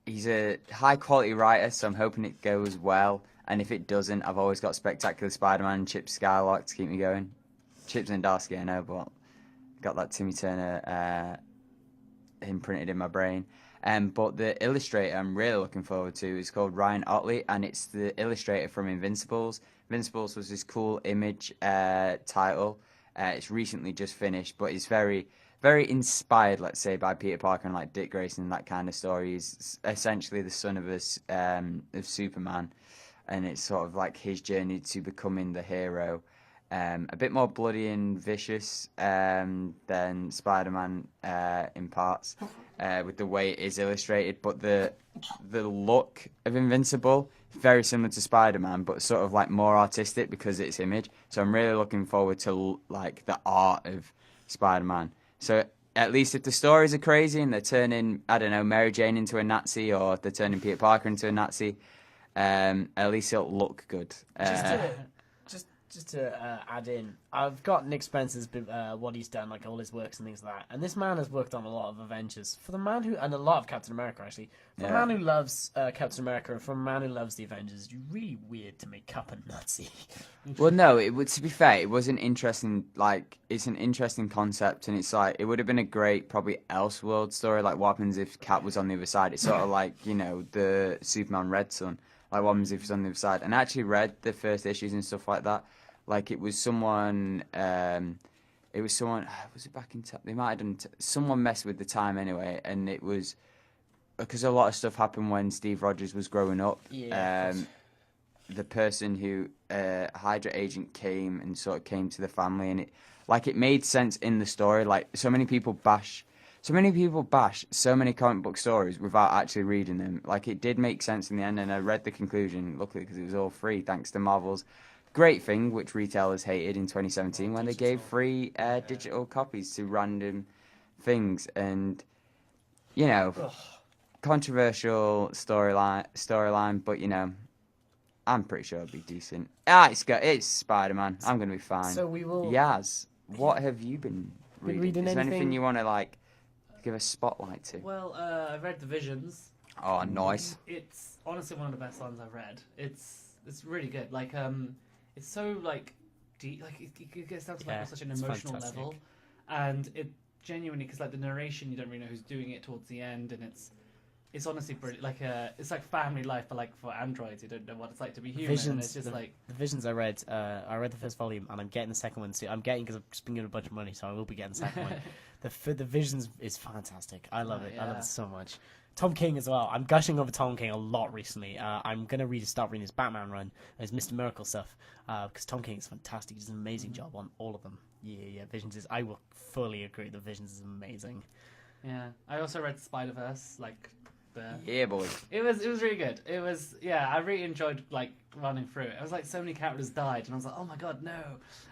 S1: he's a high-quality writer, so I'm hoping it goes well. And if it doesn't, I've always got Spectacular Spider-Man and Chip Skylark to keep me going. Chip Zdarsky, I know, but got that Timmy Turner imprinted in my brain. But the illustrator I'm really looking forward to is called Ryan Otley, and it's the illustrator from Invincibles. Invincibles was this cool Image title. It's recently just finished, but it's very... very inspired, let's say, by Peter Parker and Dick Grayson and that kind of story. He's essentially the son of Superman, and it's sort of his journey to becoming the hero. a bit more bloody and vicious than Spider-Man in parts, with the way it is illustrated. But the look of Invincible, very similar to Spider-Man, but sort of like more artistic because it's Image. So I'm really looking forward to like the art of Spider-Man. So at least if the stories are crazy and they're turning, I don't know, Mary Jane into a Nazi, or they're turning Peter Parker into a Nazi, at least it'll look good.
S2: Just to add in, I've got Nick Spencer's what he's done, like all his works and things like that. And this man has worked on a lot of Avengers. For the man who, and a lot of Captain America actually. For a man who loves Captain America, and for a man who loves the Avengers, it's really weird to make Cap a Nazi.
S1: Well, no, it would. To be fair, it was an interesting, like, it's an interesting concept, and it's like it would have been a great, probably Elseworld story. Like, what happens if Cap was on the other side? It's sort of like, you know, the Superman Red Son. Like, what happens if he's on the other side? And I actually read the first issues and stuff like that. Like, it was someone, was it back in time? They might have done, someone messed with the time anyway, and it was, because a lot of stuff happened when Steve Rogers was growing up.
S2: Yeah.
S1: The person who, Hydra agent came to the family, and it made sense in the story. Like, so many people bash so many comic book stories without actually reading them. Like, it did make sense in the end, and I read the conclusion, luckily, because it was all free, thanks to Marvel's great thing, which retailers hated in 2017, when they gave free digital copies to random things. And, you know, controversial storyline, but, you know, I'm pretty sure it'll be decent. It's Spider-Man. I'm going to be fine.
S2: So we will...
S1: Yaz, what have you been reading? Is there anything you want to, like, give a spotlight to?
S3: Well, I read The Visions.
S1: Oh, nice.
S3: It's honestly one of the best ones I've read. It's really good. Like, it's so, like, deep. Like, it gets down to, like, such an emotional level. And it genuinely, because, like, the narration, you don't really know who's doing it towards the end, and it's honestly brilliant. Like, it's like family life, but, like, for androids, you don't know what it's like to be human.
S2: Visions,
S3: and it's just, like...
S2: The Visions I read the first volume, and I'm getting the second one soon. I'm getting, because I've just been given a bunch of money, so I will be getting the second one. The Visions is fantastic. I love it. Yeah. I love it so much. Tom King as well. I'm gushing over Tom King a lot recently. I'm going to start reading his Batman run, his Mr. Miracle stuff, because Tom King is fantastic. He does an amazing job on all of them. Yeah. Visions is... I will fully agree that Visions is amazing.
S3: Yeah. I also read Spider-Verse, like...
S1: Yeah, boy.
S3: It was really good. It was, yeah, I really enjoyed, like, running through it. I was like, so many characters died, and I was like, oh my god, no.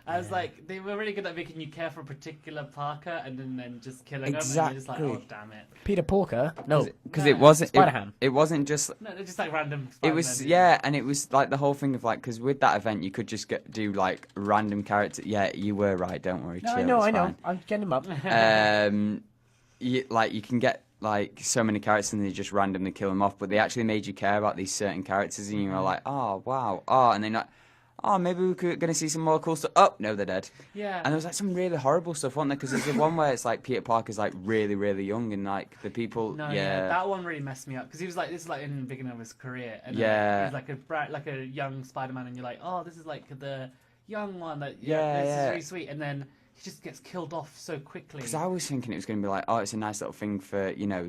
S3: I was like, they were really good at making you care for a particular Parker, and then just killing them, and you're just like, oh, damn it.
S2: Peter Porker? No.
S1: Because it wasn't...
S2: Spider-Ham.
S1: It wasn't just...
S3: No, they're just, like, random
S1: It was, yeah, and it was, like, the whole thing of, like, because with that event, you could just do, like, random characters. Yeah, you were right, don't worry.
S2: No,
S1: chill,
S2: I know. I'm getting them up.
S1: You can get... like so many characters and they just randomly kill them off, but they actually made you care about these certain characters, and you were like, oh wow, and then like, oh, maybe we're gonna see some more cool stuff. Oh no, they're dead.
S3: Yeah.
S1: And there was like some really horrible stuff, wasn't there? Because there's the one where it's like Peter Parker's like really really young, and like the people.
S3: No, yeah, that one really messed me up, because he was like, this is like in the beginning of his career, and he was like a young Spider-Man, and you're like, oh, this is like the young one that this is really sweet, and then he just gets killed off so quickly.
S1: Because I was thinking it was going to be like, oh, it's a nice little thing for, you know,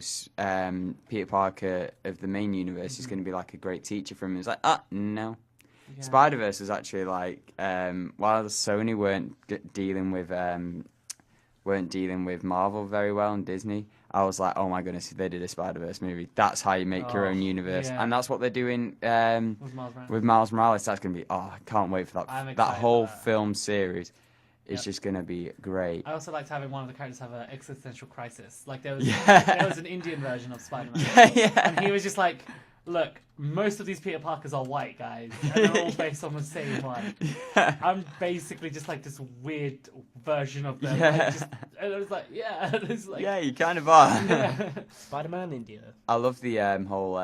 S1: Peter Parker of the main universe is going to be like a great teacher for him. It's like, no. Yeah. Spider-Verse was actually like, while Sony weren't dealing with Marvel very well and Disney, I was like, oh my goodness, if they did a Spider-Verse movie, that's how you make your own universe. Yeah. And that's what they're doing with Miles Morales. That's going to be, I can't wait for that. That whole film series. It's just going to be great.
S3: I also liked having one of the characters have an existential crisis. Like, there was an Indian version of Spider-Man. And he was just like, look, most of these Peter Parkers are white, guys. And they're all based on the same one. I'm basically just like this weird version of them. And I was like, yeah,
S1: you kind of are.
S2: Spider-Man India.
S1: I love the whole...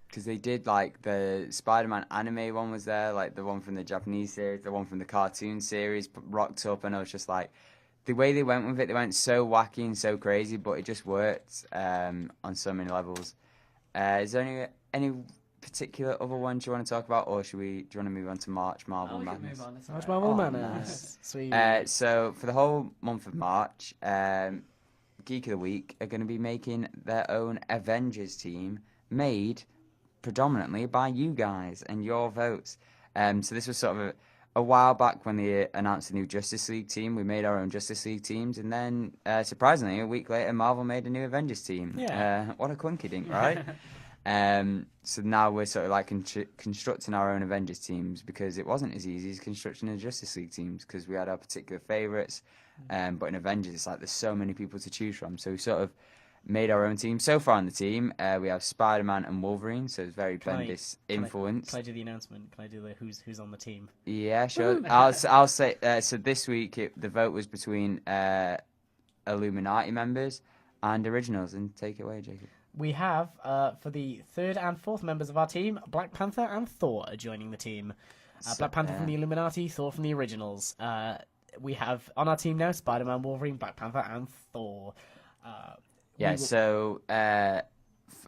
S1: because they did, like, the Spider-Man anime one was there, like, the one from the Japanese series, the one from the cartoon series rocked up, and I was just like, the way they went with it, they went so wacky and so crazy, but it just worked on so many levels. Is there any particular other ones you want to talk about, or do you want to move on to March Marvel Madness?
S2: March Marvel Madness. Sweet.
S1: So, for the whole month of March, Geek of the Week are going to be making their own Avengers team, made... predominantly by you guys and your votes. So this was sort of a while back when they announced the new Justice League team. We made our own Justice League teams, and then surprisingly, a week later, Marvel made a new Avengers team.
S2: Yeah.
S1: What a clunky dink, right? So now we're sort of like constructing our own Avengers teams because it wasn't as easy as constructing a Justice League teams because we had our particular favourites. But in Avengers, it's like there's so many people to choose from. So we sort of made our own team. So far on the team, we have Spider-Man and Wolverine, so it's very Bendis influence.
S2: Can I do the announcement? Can I do the who's on the team?
S1: Yeah, sure. I'll say. So this week the vote was between Illuminati members and originals. And take it away, Jacob.
S2: We have for the third and fourth members of our team, Black Panther and Thor are joining the team. Black Panther from the Illuminati, Thor from the originals. We have on our team now Spider-Man, Wolverine, Black Panther, and Thor.
S1: So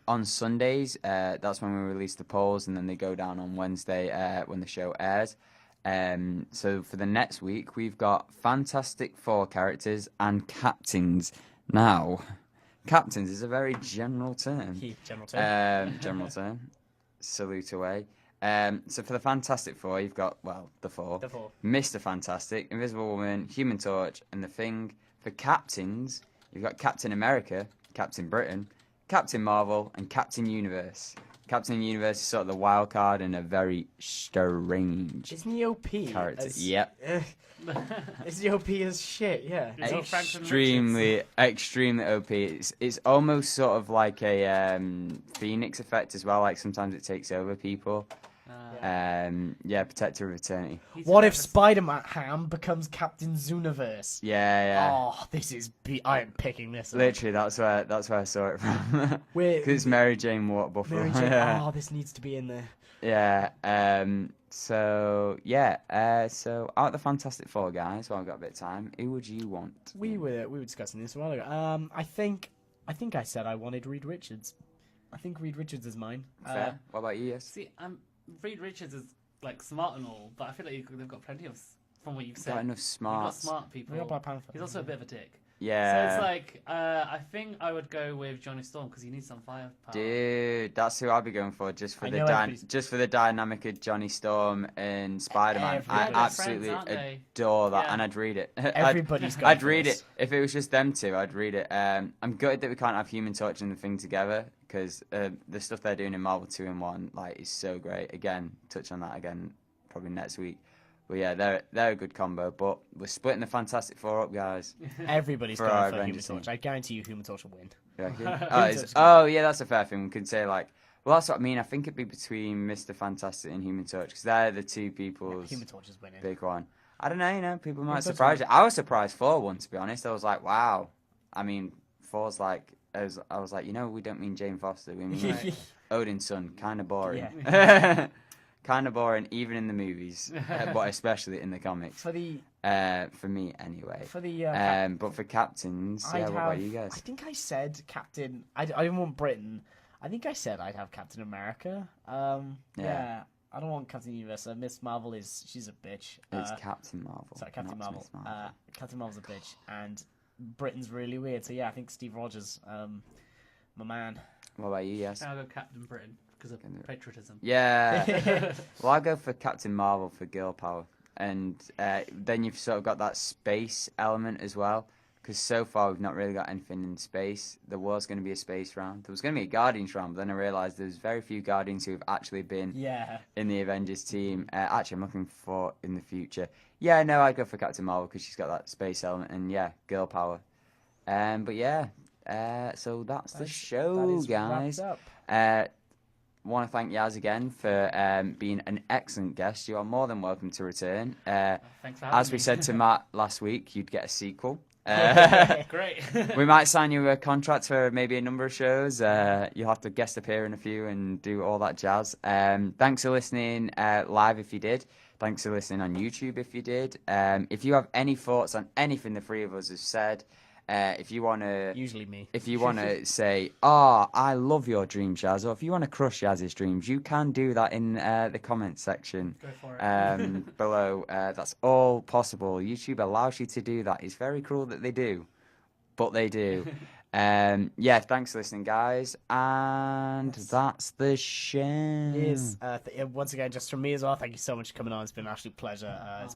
S1: on Sundays, that's when we release the polls, and then they go down on Wednesday when the show airs. So for the next week, we've got Fantastic Four characters and captains. Now, captains is a very general term.
S2: General term.
S1: General term. Salute away. So for the Fantastic Four, you've got, the four.
S2: The four.
S1: Mr. Fantastic, Invisible Woman, Human Torch, and The Thing. For captains, you've got Captain America, Captain Britain, Captain Marvel, and Captain Universe. Captain Universe is sort of the wild card and a very strange
S2: Isn't he OP?
S1: character. Yep.
S2: Isn't he OP as shit? Yeah.
S1: Extremely OP. It's almost sort of like a Phoenix effect as well. Like sometimes it takes over people. Protector of Eternity.
S2: What if Spider-Man Ham becomes Captain Zooniverse?
S1: Yeah.
S2: Oh, this is. I am picking this up.
S1: Literally, that's where I saw it from. Because it's Mary Jane Buffalo.
S2: Mary Jane.
S1: Yeah.
S2: Oh, this needs to be in there.
S1: Yeah. So out of the Fantastic Four guys, I've got a bit of time. Who would you want?
S2: We were discussing this a while ago. I think I said I wanted Reed Richards. I think Reed Richards is mine.
S1: Fair. What about you? Yes.
S3: See, Reed Richards is like smart and all, but I feel like they've got plenty of, from what you've said.
S1: Got enough
S3: You've got
S1: smarts.
S3: smart people.
S2: We got Black Panther.
S3: He's also a bit of a dick.
S1: Yeah.
S3: So it's like, I think I would go with Johnny Storm because he needs some firepower.
S1: Dude, that's who I'd be going for just for
S2: I
S1: the
S2: know everybody's-
S1: just for the dynamic of Johnny Storm and Spider-Man. I
S2: Everybody's
S1: absolutely
S3: friends, aren't they?
S1: adore that,
S3: Yeah.
S1: and I'd read it.
S2: Everybody's got
S1: I'd read it if it was just them two. I'd read it. I'm gutted that we can't have Human Torch and the Thing together because the stuff they're doing in Marvel 2-in-1 is so great. Again, touch on that again probably next week. But yeah, they're a good combo. But we're splitting the Fantastic Four up, guys.
S2: Everybody's
S1: For
S2: going
S1: our
S2: for Human
S1: Avengers
S2: Torch.
S1: team.
S2: I guarantee you, Human Torch will win.
S1: You reckon?
S2: Torch.
S1: Yeah, that's a fair thing. We could say that's what I mean. I think it'd be between Mr. Fantastic and Human Torch because they're the two people's
S2: Human Torch is winning.
S1: big one. I don't know. People might
S2: Torch
S1: surprise you. I was surprised for one, to be honest. I was like, wow. I mean, Thor's like, I was like, we don't mean Jane Foster. We mean like, Odin's son. Kind of boring.
S2: Yeah.
S1: Kind of boring, even in the movies, but especially in the comics.
S2: For the
S1: for me, anyway.
S2: for the
S1: But for captains, what about you guys?
S2: I think I said Captain. I didn't want Britain. I think I said I'd have Captain America. Yeah. I don't want Captain Universe. Miss Marvel she's a bitch.
S1: It's Captain Marvel.
S2: Sorry, Captain
S1: not
S2: Marvel.
S1: Miss Marvel.
S2: Captain Marvel's a bitch, and Britain's really weird. So yeah, I think Steve Rogers, my man.
S1: What about you? Yes.
S3: I'll go Captain Britain because of patriotism.
S1: Yeah. Well, I'll go for Captain Marvel for girl power, and then you've sort of got that space element as well. Because so far we've not really got anything in space. There was going to be a space round. There was going to be a Guardians round, but then I realised there's very few Guardians who have actually been in the Avengers team. Actually, I'm looking for in the future. Yeah, no, I'd go for Captain Marvel because she's got that space element and girl power. But yeah, so that's the show, guys. Want to thank Yaz again for being an excellent guest. You are more than welcome to return.
S3: Thanks for having
S1: As we
S3: me.
S1: said to Matt last week, you'd get a sequel.
S3: Great.
S1: We might sign you a contract for maybe a number of shows. You'll have to guest appear in a few and do all that jazz. Thanks for listening live if you did. Thanks for listening on YouTube if you did. If you have any thoughts on anything the three of us have said, if you want to...
S2: Usually me.
S1: If you want to say, I love your dream, Shaz, or if you want to crush Yaz's dreams, you can do that in the comments section.
S3: Go for it.
S1: Below. That's all possible. YouTube allows you to do that. It's very cruel that they do, but they do. Yeah, thanks for listening, guys, and that's the show.
S2: Once again, just from me as well, thank you so much for coming on. It's been an absolute pleasure.